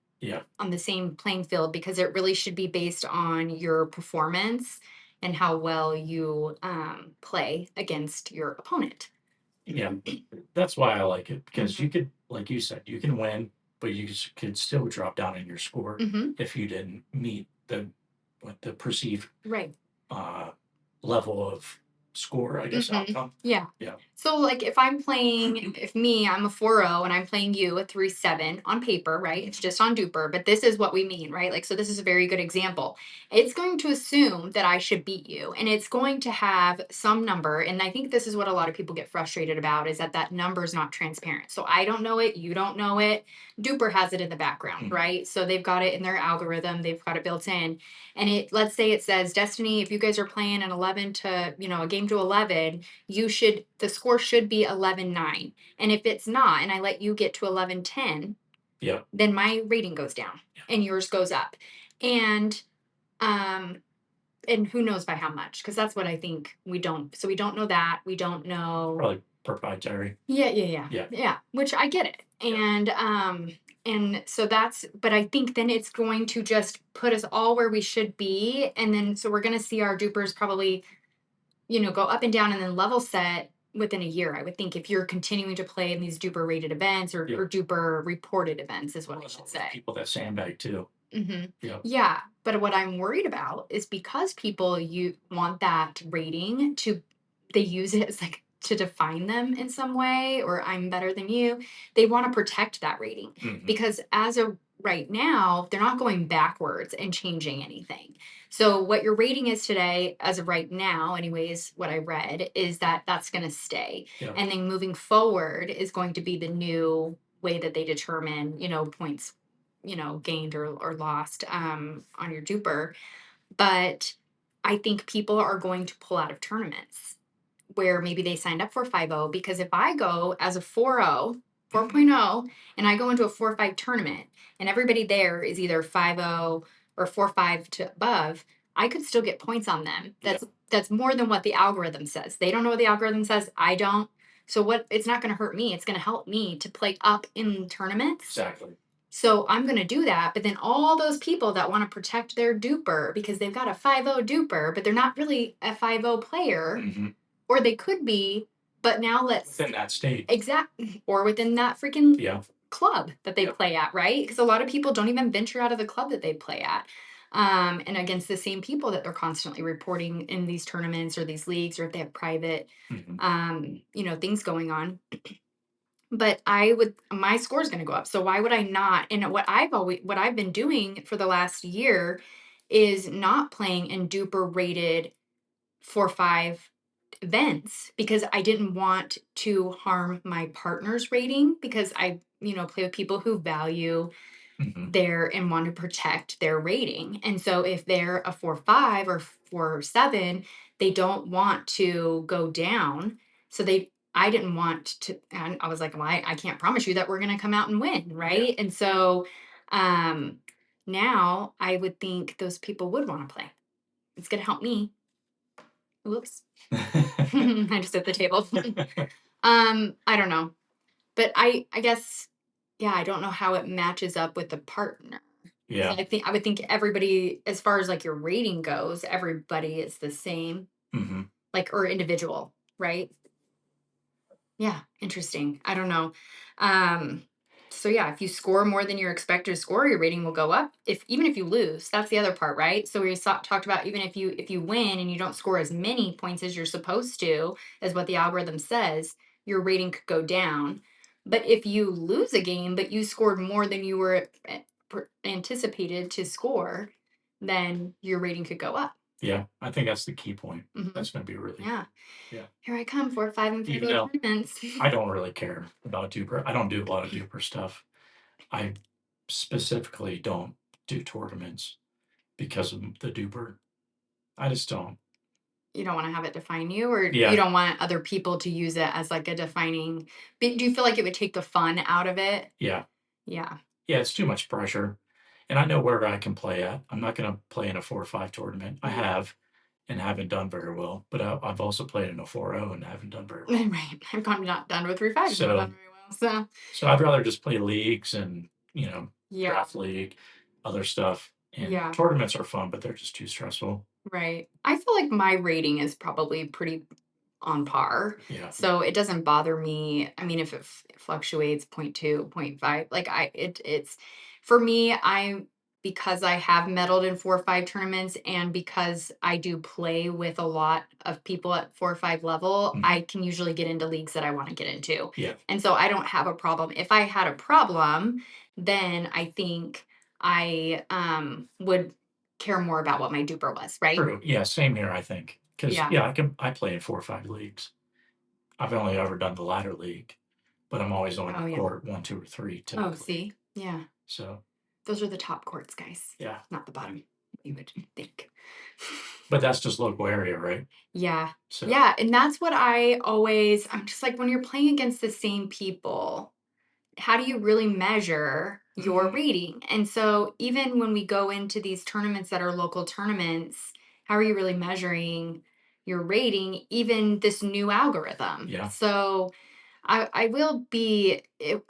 playing field, because it really should be based on your performance and how well you play against your opponent. Yeah, that's why I like it, because you could, like you said, you can win, but you could still drop down in your score if you didn't meet the perceived level of score, I guess, outcome. Yeah. So like if I'm playing, if I'm a 4-0 and I'm playing you a 3-7 on paper, right? It's just on DUPR, but this is what we mean, right? Like, so this is a very good example. It's going to assume that I should beat you, and it's going to have some number. And I think this is what a lot of people get frustrated about, is that number is not transparent. So I don't know it, you don't know it. DUPR has it in the background, right? So they've got it in their algorithm, they've got it built in. And let's say it says, Destiny, if you guys are playing an 11 to, you know, a game to 11, the score should be 11-9. And if it's not, and I let you get to 11-10, then my rating goes down and yours goes up. And who knows by how much, because that's what I think we don't. So we don't know that. We don't know. Probably proprietary. Yeah. Which I get it. And so but I think then it's going to just put us all where we should be. And then, so we're going to see our DUPRs probably, you know, go up and down and then level set within a year, I would think, if you're continuing to play in these DUPR rated events or DUPR reported events is what I should say. People that sandbag too. Yeah. But what I'm worried about is because people want that rating they use it as like to define them in some way, or I'm better than you. They want to protect that rating because as of right now, they're not going backwards and changing anything. So what your rating is today, as of right now, anyways, what I read is that that's going to stay. And then moving forward is going to be the new way that they determine, you know, points, you know, gained or lost on your DUPR. But I think people are going to pull out of tournaments where maybe they signed up for 5-0, because if I go as a 4-0, 4.0, and I go into a 4-5 tournament and everybody there is either 5-0 or 4-5 to above, I could still get points on them. That's more than what the algorithm says. They don't know what the algorithm says. I don't. So it's not going to hurt me. It's going to help me to play up in tournaments. Exactly. So I'm going to do that. But then all those people that want to protect their DUPR because they've got a 5-0 DUPR, but they're not really a 5-0 player, or they could be, but now within that state. Exactly. Or within that freaking club that they play at, right? Because a lot of people don't even venture out of the club that they play at. And against the same people that they're constantly reporting in these tournaments or these leagues, or if they have private, you know, things going on. but my score is going to go up. So why would I not? And what I've been doing for the last year is not playing in DUPR rated 4-5 events because I didn't want to harm my partner's rating because I, play with people who value their and want to protect their rating. And so if they're a 4-5 or 4-7, they don't want to go down. So I didn't want to, and I was like, well, I can't promise you that we're going to come out and win. Right. And so, now I would think those people would want to play. It's going to help me. Whoops. I just hit the table. I don't know. But I guess, yeah, I don't know how it matches up with the partner. Yeah. I would think everybody, as far as like your rating goes, everybody is the same. Like, or individual, right? Yeah, interesting. I don't know. So yeah, if you score more than you're expected to score, your rating will go up. Even if you lose, that's the other part, right? So we talked about even if you win and you don't score as many points as you're supposed to, as what the algorithm says, your rating could go down. But if you lose a game, but you scored more than you were anticipated to score, then your rating could go up. Yeah, I think that's the key point. That's going to be really yeah. Here I come for 5 and 5 tournaments. I don't really care about DUPR. I don't do a lot of DUPR stuff. I specifically don't do tournaments because of the DUPR. I just don't. You don't want to have it define you, or you don't want other people to use it as like a defining. Do you feel like it would take the fun out of it? Yeah. Yeah. Yeah, it's too much pressure. And I know where I can play at. I'm not going to play in a 4-5 tournament. I have and haven't done very well, but I've also played in a 4-0 and haven't done very well. Right. I've not done with 3-5. So, not done very well. So I'd rather just play leagues and, draft league, other stuff. And tournaments are fun, but they're just too stressful. Right. I feel like my rating is probably pretty on par. Yeah. So it doesn't bother me. I mean, if it fluctuates 0.2, 0.5, like it's for me, because I have medaled in 4-5 tournaments and because I do play with a lot of people at 4-5 level, I can usually get into leagues that I want to get into. Yeah. And so I don't have a problem. If I had a problem, then I think I would care more about what my DUPR was, right? True. Yeah, same here, I think. Because I play in 4-5 leagues. I've only ever done the ladder league, but I'm always on court 1, 2, or 3. Oh, see, yeah. So those are the top courts, guys. Yeah, not the bottom. You would think. But that's just local area, right? Yeah. So. Yeah, and that's what I'm just like when you're playing against the same people, how do you really measure your rating? And so even when we go into these tournaments that are local tournaments, how are you really measuring your rating, even this new algorithm? Yeah. So I will be,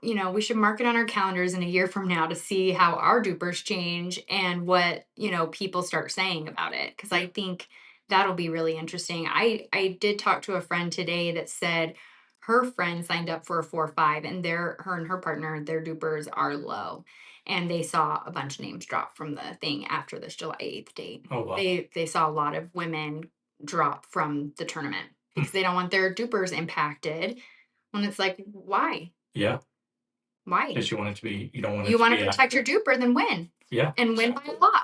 we should mark it on our calendars in a year from now to see how our DUPRs change and what, people start saying about it. Because I think that'll be really interesting. I did talk to a friend today that said her friend signed up for a 4-5 and her and her partner, their DUPRs are low. And they saw a bunch of names drop from the thing after this July 8th date. Oh, wow. They saw a lot of women drop from the tournament because they don't want their DUPRs impacted. And it's like, why? Yeah. Why? Because you want it to be, you don't want it You want to protect your DUPR, then win. Yeah. And win by a lot.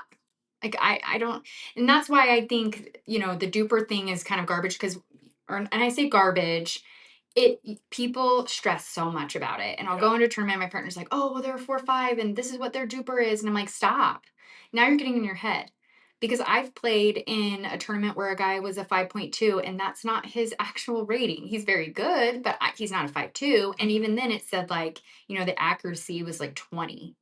Like, I don't, and that's why I think, the DUPR thing is kind of garbage and I say garbage, people stress so much about it. And I'll go into a tournament, my partner's like, oh, well, they're a 4-5 and this is what their DUPR is. And I'm like, stop. Now you're getting in your head. Because I've played in a tournament where a guy was a 5.2 and that's not his actual rating. He's very good, but he's not a 5.2. And even then it said like, the accuracy was like 20,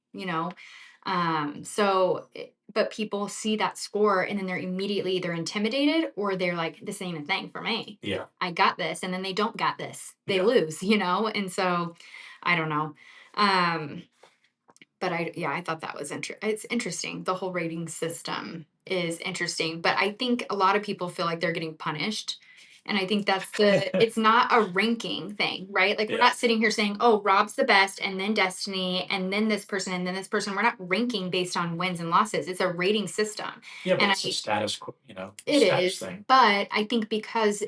but people see that score and then they're either intimidated or they're like, this ain't a thing for me. Yeah. I got this. And then they don't got this. They lose, And so I don't know. But I thought that was it's interesting. The whole rating system is interesting, but I think a lot of people feel like they're getting punished. And I think it's not a ranking thing, right? Like we're not sitting here saying, oh, Rob's the best and then Destiny and then this person and then this person. We're not ranking based on wins and losses. It's a rating system. Yeah, but it's a status, it is, thing. But I think because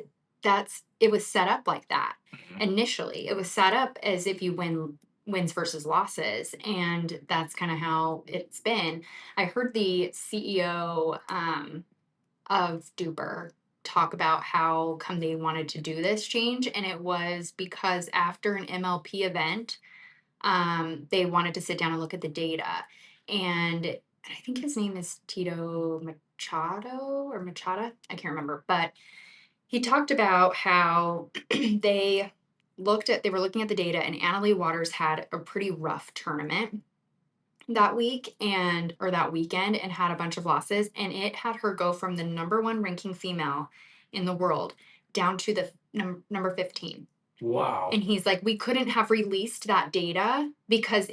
it was set up like that. Initially, it was set up as if you win wins versus losses, and that's kind of how it's been. I heard the CEO of DUPR talk about how come they wanted to do this change, and it was because after an MLP event, they wanted to sit down and look at the data. And I think his name is Tito Machado or Machada. I can't remember. But he talked about how they were looking at the data, and Annalie Waters had a pretty rough tournament that week or that weekend and had a bunch of losses. And it had her go from the number one ranking female in the world down to the number 15. Wow. And he's like, we couldn't have released that data because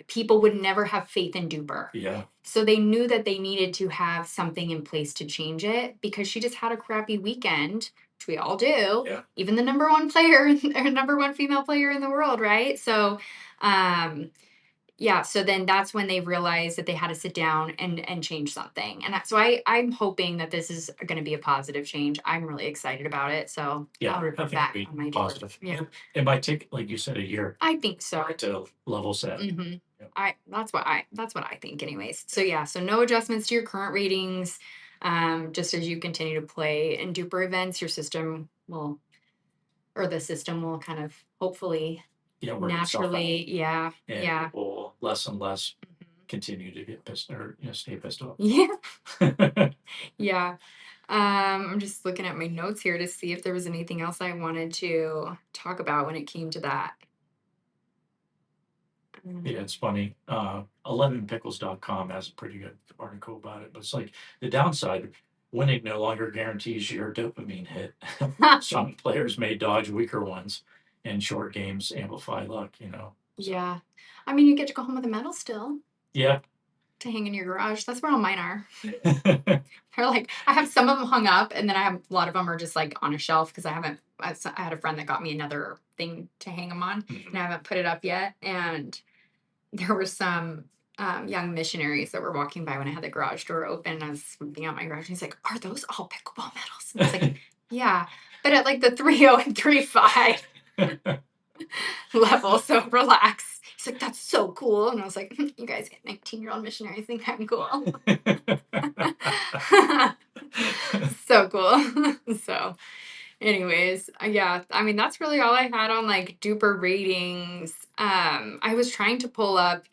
people would never have faith in DUPR. Yeah. So they knew that they needed to have something in place to change it because she just had a crappy weekend, which we all do. Yeah. Even the number one player or number one female player in the world, right? So, yeah, so then that's when they realized that they had to sit down and change something. And so I'm hoping that this is going to be a positive change. I'm really excited about it. So yeah, I'll report back on my positive. Yeah. It might take, like you said, a year. I think so. To level set. Mm-hmm. Yeah. That's what I think anyways. So yeah, so no adjustments to your current ratings. Just as you continue to play in DUPR events, the system will kind of hopefully naturally, yeah. And yeah. people less and less continue to get pissed or stay pissed off. Yeah. Yeah. I'm just looking at my notes here to see if there was anything else I wanted to talk about when it came to that. Yeah, it's funny. 11pickles.com has a pretty good article about it, but it's like the downside, winning no longer guarantees your dopamine hit. Some players may dodge weaker ones, and short games amplify luck, So. Yeah. I mean, you get to go home with a medal still. Yeah. To hang in your garage. That's where all mine are. They're like, I have some of them hung up, and then I have a lot of them are just like on a shelf because I had a friend that got me another thing to hang them on, and I haven't put it up yet. And there were some young missionaries that were walking by when I had the garage door open, and I was sweeping out my garage, and he's like, are those all pickleball medals? And I was like, yeah, but at like the 3.0 and 3.5 level, so relax. He's like, that's so cool. And I was like, you guys 19-year-old missionaries think I'm cool. So cool. So anyways, yeah, I mean, that's really all I had on like DUPR ratings. I was trying to pull up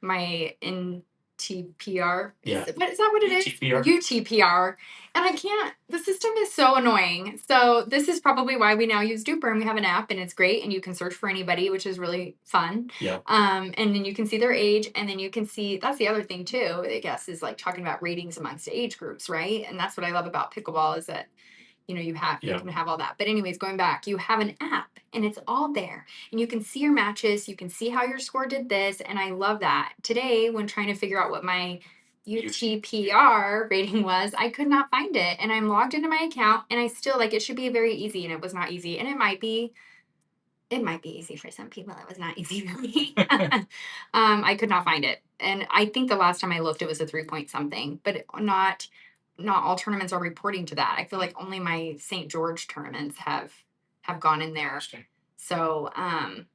my NTPR. Yeah. Is that what it is? UTPR. And I can't, the system is so annoying. So this is probably why we now use DUPR, and we have an app, and it's great, and you can search for anybody, which is really fun. Yeah. And then you can see their age, and then you can see, that's the other thing too, I guess, is like talking about ratings amongst age groups, right? And that's what I love about pickleball is that you can have all that. But anyways, going back, you have an app and it's all there, and you can see your matches, you can see how your score did this, and I love that. Today, when trying to figure out what my UTPR rating was, I could not find it, and I'm logged into my account, and I still it should be very easy, and it was not easy, and it might be easy for some people. It was not easy for me. I could not find it, and I think the last time I looked, it was a 3 point something, but not all tournaments are reporting to that. I feel like only my St. George tournaments have gone in there. So,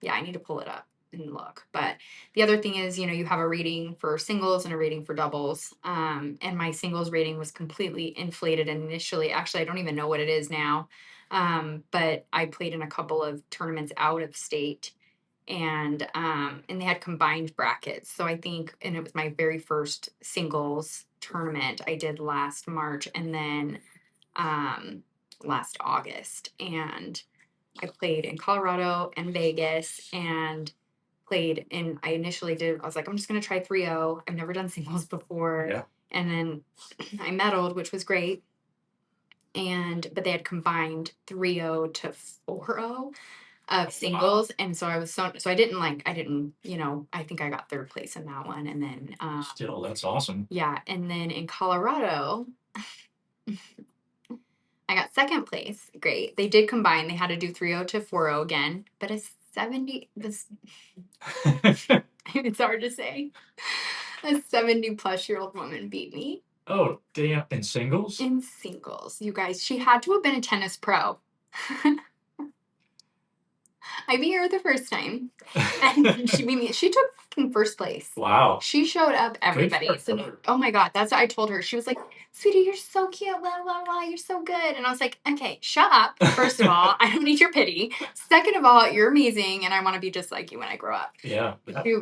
yeah, I need to pull it up and look. But the other thing is, you have a rating for singles and a rating for doubles. And my singles rating was completely inflated initially. Actually, I don't even know what it is now. But I played in a couple of tournaments out of state, and they had combined brackets. So I think, and it was my very first singles tournament I did last March, and then last August, and I played in Colorado and Vegas, and I was like, I'm just going to try 3.0. I've never done singles before. Yeah. And then I medaled, which was great. But they had combined 3.0 to 4.0 of singles. Wow. And so I didn't, I think I got third place in that one. And then, still, that's awesome. Yeah. And then in Colorado, I got second place. Great. They did combine. They had to do 3.0 to 4.0 again, but it's 70, it's hard to say. A 70-plus-year-old woman beat me. Oh, damn. In singles? In singles. You guys, she had to have been a tennis pro. I beat her the first time, and she beat me. She took fucking first place. Wow. She showed up everybody. So, oh my God, that's what I told her. She was like, "Sweetie, you're so cute, blah, blah, blah. You're so good." And I was like, "Okay, shut up. First of all, I don't need your pity. Second of all, you're amazing, and I want to be just like you when I grow up." Yeah.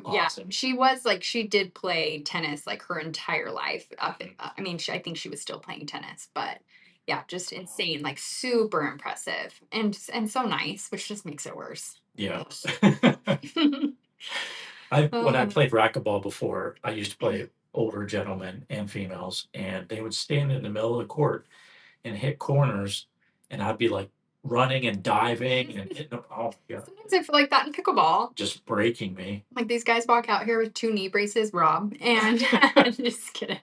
Awesome. She was like, she did play tennis like her entire life. I mean, I think she was still playing tennis, but yeah, just insane, like super impressive and so nice, which just makes it worse. Yeah. When I played racquetball before, I used to play older gentlemen and females, and they would stand in the middle of the court and hit corners, and I'd be like running and diving and hitting them. Oh, yeah. Sometimes I feel like that in pickleball. Just breaking me. Like these guys walk out here with 2 knee braces, Rob, and just kidding.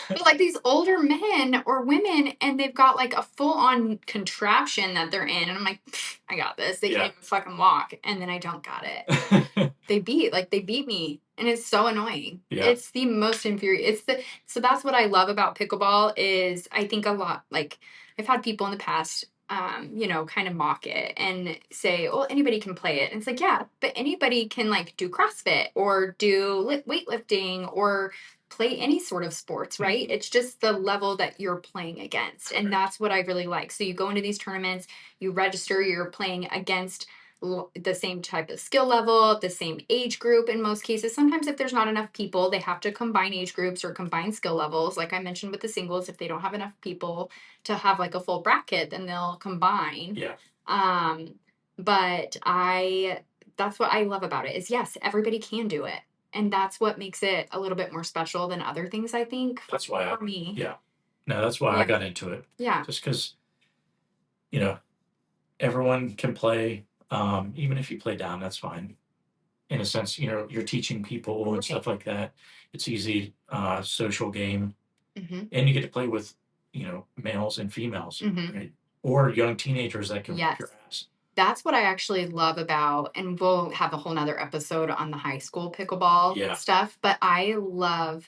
But like these older men or women, and they've got like a full on contraption that they're in, and I'm like, I got this. They can't even fucking walk, and then I don't got it. They beat me, and it's so annoying. Yeah. It's the most infuriating. So that's what I love about pickleball is I think a lot like I've had people in the past kind of mock it and say, well, anybody can play it. And it's like, yeah, but anybody can like do CrossFit or do weightlifting or play any sort of sports, right? It's just the level that you're playing against. And that's what I really like. So you go into these tournaments, you register, you're playing against the same type of skill level, the same age group in most cases. Sometimes if there's not enough people, they have to combine age groups or combine skill levels. Like I mentioned with the singles, if they don't have enough people to have like a full bracket, then they'll combine. Yeah. But that's what I love about it is yes, everybody can do it. And that's what makes it a little bit more special than other things, I think. That's why for me. Yeah. No, that's why I got into it. Yeah. Just because, everyone can play. Even if you play down, that's fine. In a sense, you're teaching people and stuff like that. It's easy, social game. And you get to play with, males and females, right? Or young teenagers that can whip your ass. That's what I actually love about, and we'll have a whole nother episode on the high school pickleball stuff, but I love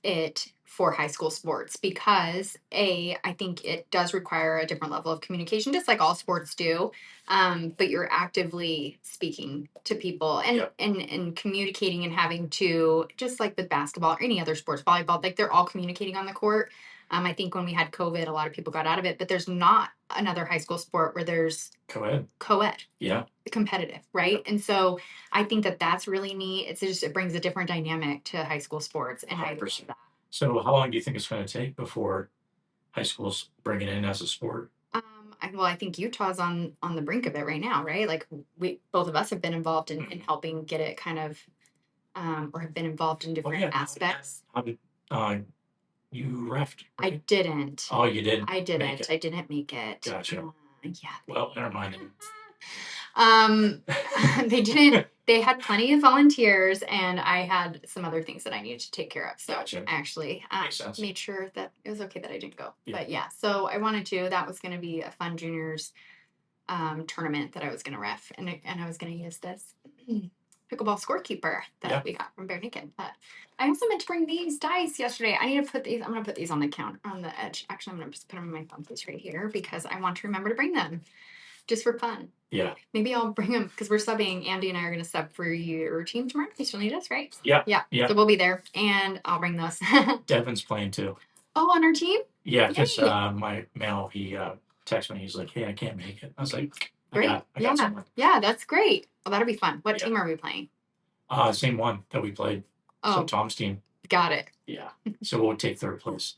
it for high school sports because I think it does require a different level of communication, just like all sports do. But you're actively speaking to people and communicating and having to, just like with basketball or any other sports, volleyball, like they're all communicating on the court. I think when we had COVID, a lot of people got out of it, but there's not another high school sport where there's co-ed. Yeah. Competitive, right? And so I think that that's really neat. It brings a different dynamic to high school sports, and 100%. I love that. So how long do you think it's going to take before high schools bring it in as a sport? I think Utah's on the brink of it right now, right? Like both of us have been involved in helping get it kind of, or have been involved in different aspects. How did you refed? Right? I didn't. Oh, you didn't? I didn't. I didn't make it. Gotcha. Yeah. Well, never mind. They didn't. They had plenty of volunteers, and I had some other things that I needed to take care of. So I actually made sure that it was okay that I didn't go. Yeah. But yeah, so I wanted to. That was going to be a fun juniors tournament that I was going to ref, and I was going to use this pickleball scorekeeper that we got from Bare Naked. But I also meant to bring these dice yesterday. I need to put these. I'm going to put these on the counter on the edge. Actually, I'm going to just put them in my phone case right here because I want to remember to bring them. Just for fun. Yeah. Maybe I'll bring them because we're subbing. Andy and I are going to sub for your team tomorrow. You still need us, right? Yeah. Yeah. So we'll be there, and I'll bring those. Devin's playing too. Oh, on our team? Yeah, because my male, he texted me. He's like, "Hey, I can't make it." I was like, I got someone. Yeah, that's great. Well, that'll be fun. What team are we playing? Same one that we played. Oh. So Tom's team. Got it. Yeah. So we'll take third place.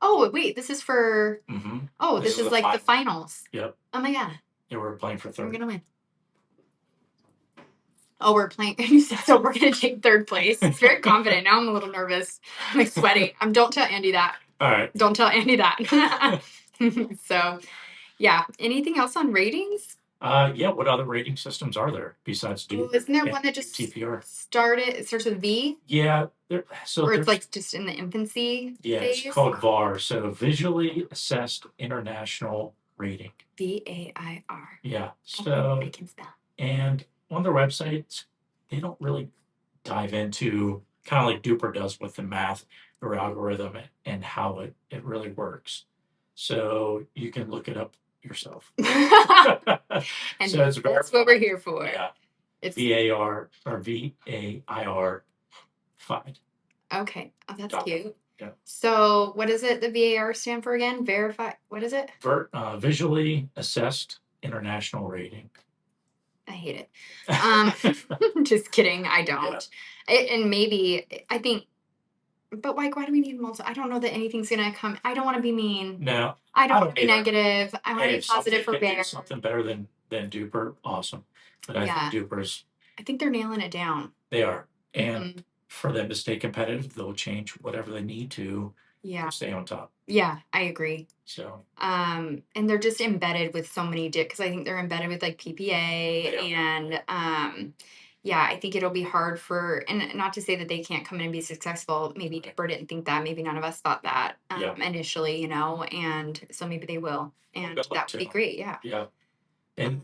Oh, wait. This is for... Mm-hmm. Oh, this is like the finals. Yep. Oh, my God. Yeah, we're playing for third. We're going to win. Oh, we're playing. You said so. We're going to take third place. It's very confident. Now I'm a little nervous. I'm like sweaty. Don't tell Andy that. All right. Don't tell Andy that. So, yeah. Anything else on ratings? Yeah. What other rating systems are there besides DUPR? Isn't there one that just DUPR started? It starts with V. Yeah. Or it's like just in the infancy. Yeah, phase? It's called VAR. So Visually Assessed International Rating. VAIR. Yeah. So they can spell. And on their websites, they don't really dive into kind of like DUPR does with the math or algorithm and how it really works. So you can look it up yourself. And so that's what we're here for. Yeah. It's VAR or VAIR 5. Okay. Oh, that's DUPR. cute. Yeah. So what does it, the VAR stand for again? Verify. What is it? Visually Assessed International Rating. I hate it. Just kidding. I don't. Yeah. And maybe, I think, but like, why do we need multiple? I don't know that anything's going to come. I don't want to be mean. No. I don't want to be negative. I want to be positive for Bear. Something better than DUPR, awesome. But I think DUPR's. I think they're nailing it down. They are. And for them to stay competitive, they'll change whatever they need to stay on top. Yeah, I agree. So, and they're just embedded with so many because I think they're embedded with like PPA and I think it'll be hard for, and not to say that they can't come in and be successful. Maybe DUPR didn't think that. Maybe none of us thought that initially, and so maybe they will, and that would be great. Yeah. Yeah. And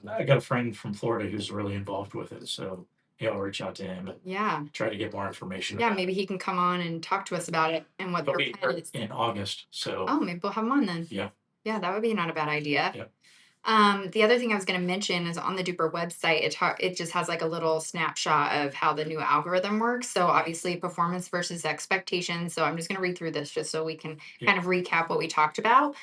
I got a friend from Florida who's really involved with it, so I'll reach out to him and try to get more information. Yeah, maybe he can come on and talk to us about it and what their plan is in August. So maybe we'll have him on then. Yeah, that would be not a bad idea. Yeah. The other thing I was going to mention is on the DUPR website, it just has like a little snapshot of how the new algorithm works. So obviously performance versus expectations. So I'm just going to read through this just so we can kind of recap what we talked about.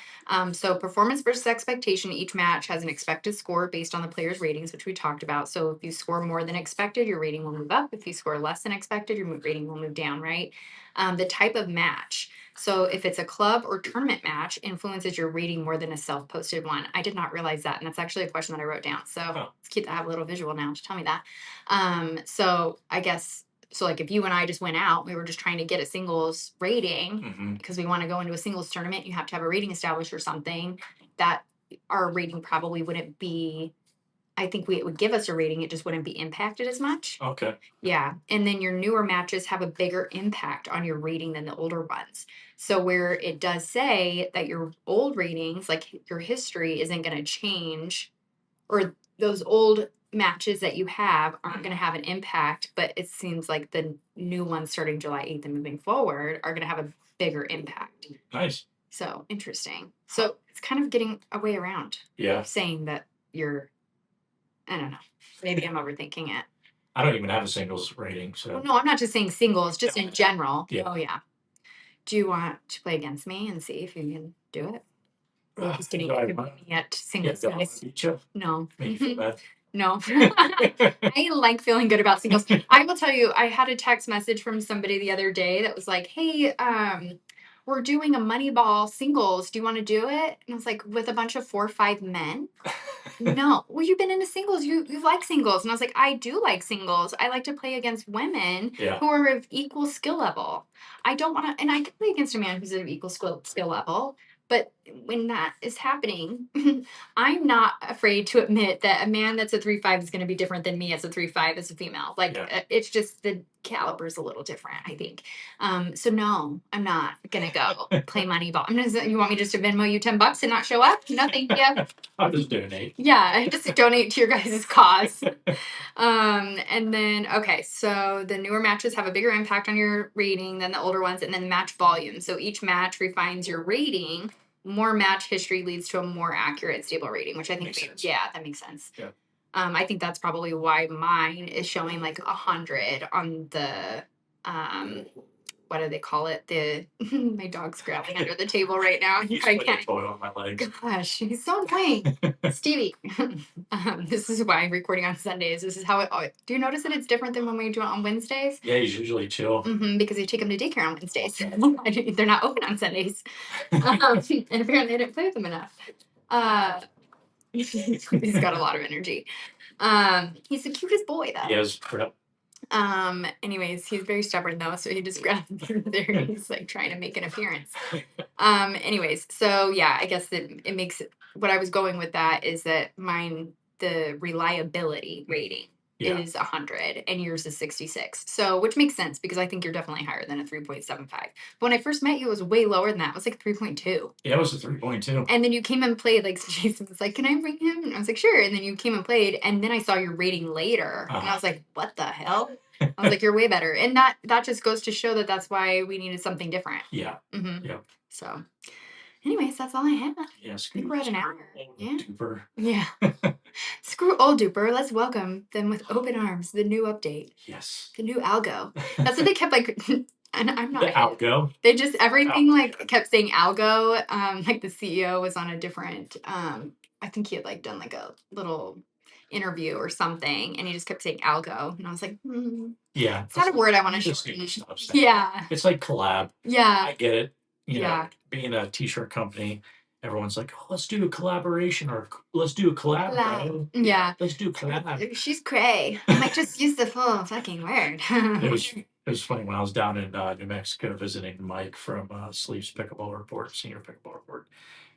So performance versus expectation, each match has an expected score based on the player's ratings, which we talked about. So if you score more than expected, your rating will move up. If you score less than expected, your rating will move down, right? The type of match. So if it's a club or tournament match, influences your rating more than a self-posted one. I did not realize that, and that's actually a question that I wrote down. So it's cute to have a little visual now to tell me that. So I guess, so like if you and I just went out, we were just trying to get a singles rating because we want to go into a singles tournament, you have to have a rating established or something, that our rating probably wouldn't be, I think it would give us a rating. It just wouldn't be impacted as much. Okay. Yeah. And then your newer matches have a bigger impact on your rating than the older ones. So where it does say that your old ratings, like your history, isn't going to change, or those old matches that you have aren't going to have an impact, but it seems like the new ones starting July 8th and moving forward are going to have a bigger impact. Nice. So interesting. So it's kind of getting a way around saying that you're, I don't know. Maybe I'm overthinking it. I don't even have a singles rating, so. Well, no, I'm not just saying singles, just in general. Yeah. Oh, yeah. Do you want to play against me and see if you can do it? Just kidding. You could beat me at singles. No. No. I like feeling good about singles. I will tell you, I had a text message from somebody the other day that was like, hey, we're doing a money ball singles. Do you want to do it? And I was like, with a bunch of 4 or 5 men? No. Well, you've been into singles. You like singles. And I was like, I do like singles. I like to play against women who are of equal skill level. I don't want to, and I can play against a man who's of equal skill level. But when that is happening, I'm not afraid to admit that a man that's a 3.5 is going to be different than me as a 3.5 as a female. Like, it's just the caliber is a little different, I think. So no, I'm not going to go play money ball. You want me just to Venmo you $10 and not show up? No, thank you. I'll just donate. Yeah, just donate to your guys' cause. And then, okay, so the newer matches have a bigger impact on your rating than the older ones, and then match volume. So each match refines your rating. More match history leads to a more accurate, stable rating, which I think that makes sense. Yeah. I think that's probably why mine is showing like 100 on the what do they call it? The my dog's grabbing under the table right now. I can't. Toy on my legs. Gosh, he's so annoying. Stevie. This is why I'm recording on Sundays. This is how it. Do you notice that it's different than when we do it on Wednesdays? Yeah, he's usually chill. Because you take him to daycare on Wednesdays. They're not open on Sundays. And apparently I didn't play with him enough. He's got a lot of energy. He's the cutest boy though. He is. Anyways, he's very stubborn though, so he just grabbed him there. He's like trying to make an appearance. Anyways, so yeah, I guess that it makes it, what I was going with that is that mine, the reliability rating is 100 and yours is 66. So, which makes sense because I think you're definitely higher than a 3.75. But when I first met you, it was way lower than that. It was like 3.2. Yeah, it was a 3.2. And then you came and played, like Jason was like, can I bring him? And I was like, sure. And then you came and played, and then I saw your rating later, and I was like, what the hell? I was like, you're way better. And that just goes to show that that's why we needed something different. Yeah. Yeah. So Anyways, that's all I have. Yeah, I think we're at an hour. Yeah. DUPR. Yeah. Screw old DUPR. Let's welcome them with open arms. The new update. Yes. The new algo. That's what they kept like. And I'm not the algo. They just everything like kept saying algo. Like the CEO was on a different. I think he had like done like a little interview or something, and he just kept saying algo, and I was like, yeah, it's not a word I want to shorten. Yeah, it's like collab. Yeah, I get it. You know, being a t-shirt company, everyone's like, oh, let's do a collaboration or let's do a collab, bro. Yeah, let's do a collab. She's cray. I'm like, just use the full fucking word. It was funny when I was down in New Mexico visiting Mike from Sleeves Pickleball Report, Senior Pickleball Report.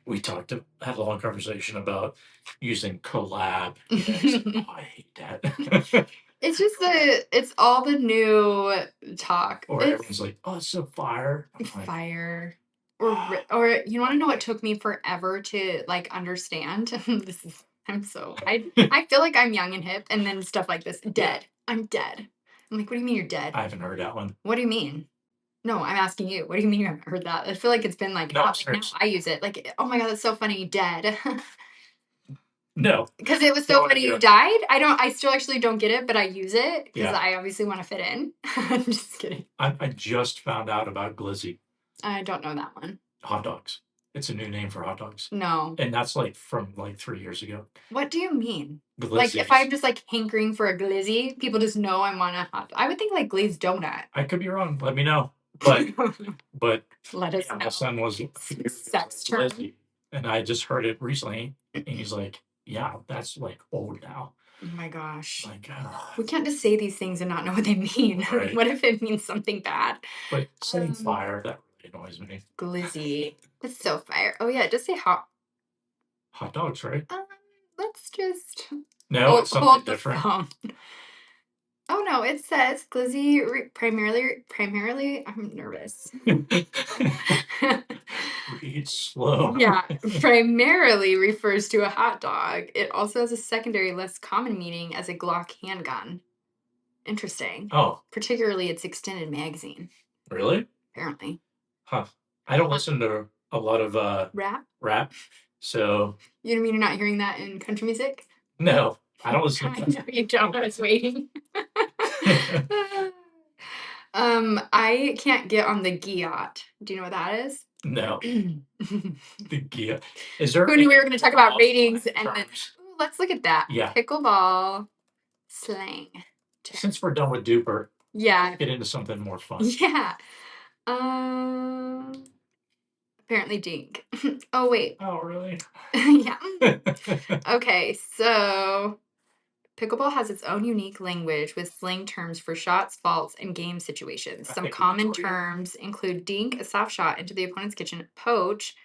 We had a long conversation about using collab. Oh, I hate that. It's just it's all the new talk. Or everyone's like, oh, it's so fire. Fire. Or you want to know what took me forever to like understand? I feel like I'm young and hip, and then stuff like this. Dead. I'm dead. I'm like, what do you mean you're dead? I haven't heard that one. What do you mean? No, I'm asking you. What do you mean you haven't heard that? I feel like it's been like, now I use it. Like, oh my god, that's so funny. Dead. No. Because it was so funny you died. I still actually don't get it, but I use it because I obviously want to fit in. I'm just kidding. I just found out about glizzy. I don't know that one. Hot dogs. It's a new name for hot dogs. No. And that's like from like 3 years ago. What do you mean? Glizzies. Like if I'm just like hankering for a glizzy, people just know I want a hot dog. I would think like glazed donut. I could be wrong. Let me know. But let us know. My son was sex term. And I just heard it recently, and he's like, yeah, that's like old now. Oh my gosh. Like, we can't just say these things and not know what they mean. Right. What if it means something bad? But saying fire, that really annoys me. Glizzy. That's so fire. Oh yeah, just say hot. Hot dogs, right? Let's just. No, it's something different. Oh no, it says glizzy primarily. I'm nervous. Read slow. Yeah, primarily refers to a hot dog. It also has a secondary, less common meaning as a Glock handgun. Interesting. Oh. Particularly its extended magazine. Really? Apparently. Huh. I don't listen to a lot of rap. So. You mean you're not hearing that in country music? No, I don't listen to country. I know you don't. I was waiting. I can't get on the Giat. Do you know what that is? No. The Giat. Is there? Who knew we were going to talk about ratings and then let's look at that. Yeah. Pickleball slang. Since we're done with DUPR, let's get into something more fun. Yeah. Apparently dink. Oh wait. Oh really? Yeah. Okay, so pickleball has its own unique language with slang terms for shots, faults, and game situations. Some common terms include dink, a soft shot into the opponent's kitchen, poach.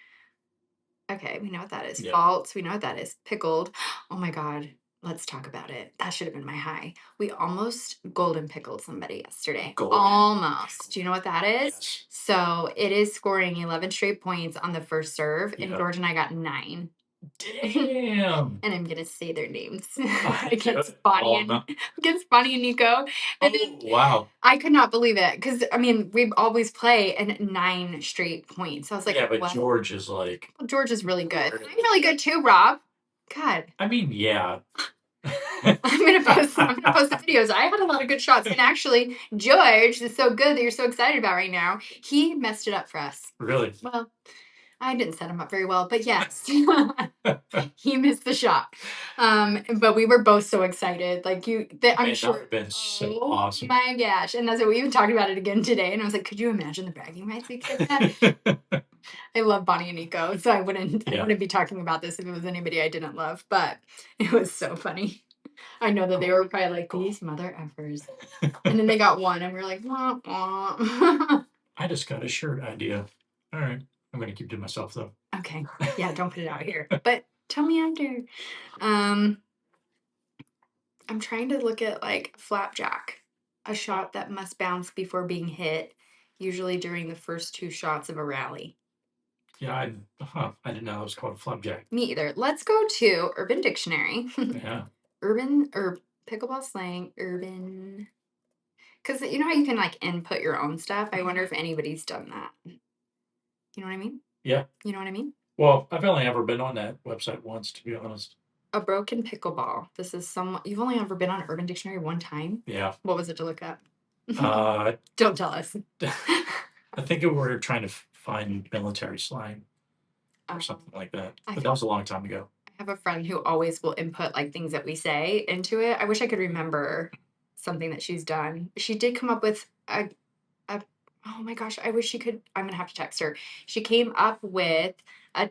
Okay, we know what that is. Yeah. Faults, we know what that is. Pickled. Oh my god. Let's talk about it. That should have been my high. We almost golden pickled somebody yesterday. Almost. Do you know what that is? Yes. So it is scoring 11 straight points on the first serve, and George and I got 9. Damn. And I'm gonna say their names against Bonnie and Nico. And wow. I could not believe it because I mean we always play and 9 straight points. I was like, yeah, but what? George is like. Well, George is really good. I'm really good too, Rob. God. I mean, yeah. I'm gonna post the videos. I had a lot of good shots, and actually, George is so good that you're so excited about right now. He messed it up for us. Really? Well, I didn't set him up very well, but yes, he missed the shot. But we were both so excited. Like I'm sure. That would have been so awesome. My gosh! And that's what we even talked about it again today. And I was like, could you imagine the bragging rights we could have? I love Bonnie and Nico, so I wouldn't be talking about this if it was anybody I didn't love. But it was so funny. I know that they were probably like, these mother effers. And then they got 1, and we were like, wah, wah. I just got a shirt idea. All right. I'm going to keep to myself, though. Okay. Yeah, don't put it out here. But tell me after. I'm trying to look at, like, flapjack. A shot that must bounce before being hit, usually during the first 2 shots of a rally. Yeah, I didn't know it was called flapjack. Me either. Let's go to Urban Dictionary. Yeah. Urban, or pickleball slang, urban. Because you know how you can, like, input your own stuff? I wonder if anybody's done that. You know what I mean? Yeah. You know what I mean? Well, I've only ever been on that website once, to be honest. A broken pickleball. This is you've only ever been on Urban Dictionary one time? Yeah. What was it to look up? Don't tell us. I think we were trying to find military slang or something like that. But that was a long time ago. I have a friend who always will input like things that we say into it. I wish I could remember something that she's done. She did come up with a oh my gosh, I wish she could. I'm gonna have to text her. She came up with a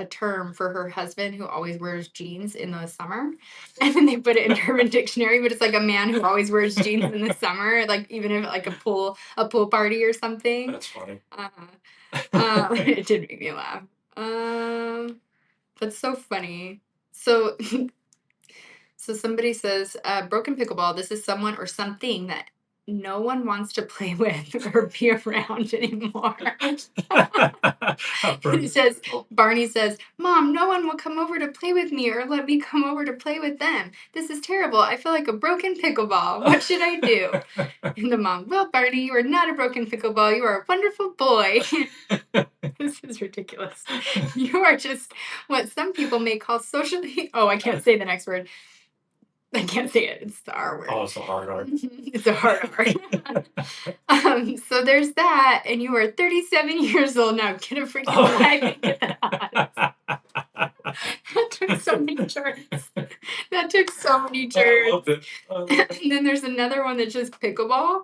term for her husband who always wears jeans in the summer, and then they put it in Urban Dictionary. But it's like a man who always wears jeans in the summer, like even if like a pool party or something. That's funny. It did make me laugh. That's so funny. So so somebody says, broken pickleball, this is someone or something that no one wants to play with or be around anymore. It says, Barney says, Mom, no one will come over to play with me or let me come over to play with them. This is terrible. I feel like a broken pickleball. What should I do? And the mom, well, Barney, you are not a broken pickleball. You are a wonderful boy. This is ridiculous. You are just what some people may call socially. Oh, I can't say the next word. I can't say it. It's the R word. Oh, it's a hard R. It's a hard R. So there's that, and you are 37 years old now. Get a freaking life and get that out. That took so many turns. I loved it. And then there's another one that's just pickleball,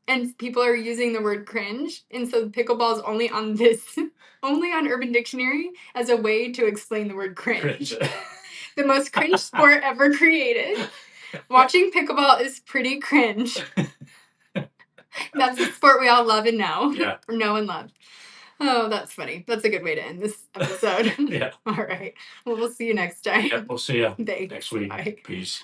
and people are using the word cringe, and so pickleball is only on Urban Dictionary as a way to explain the word cringe. The most cringe sport ever created. Watching pickleball is pretty cringe. That's the sport we all love and know. Yeah. Or know and love. Oh, that's funny. That's a good way to end this episode. Yeah. All right. Well, we'll see you next time. Yeah, we'll see you Thanks. next week. Bye. Peace.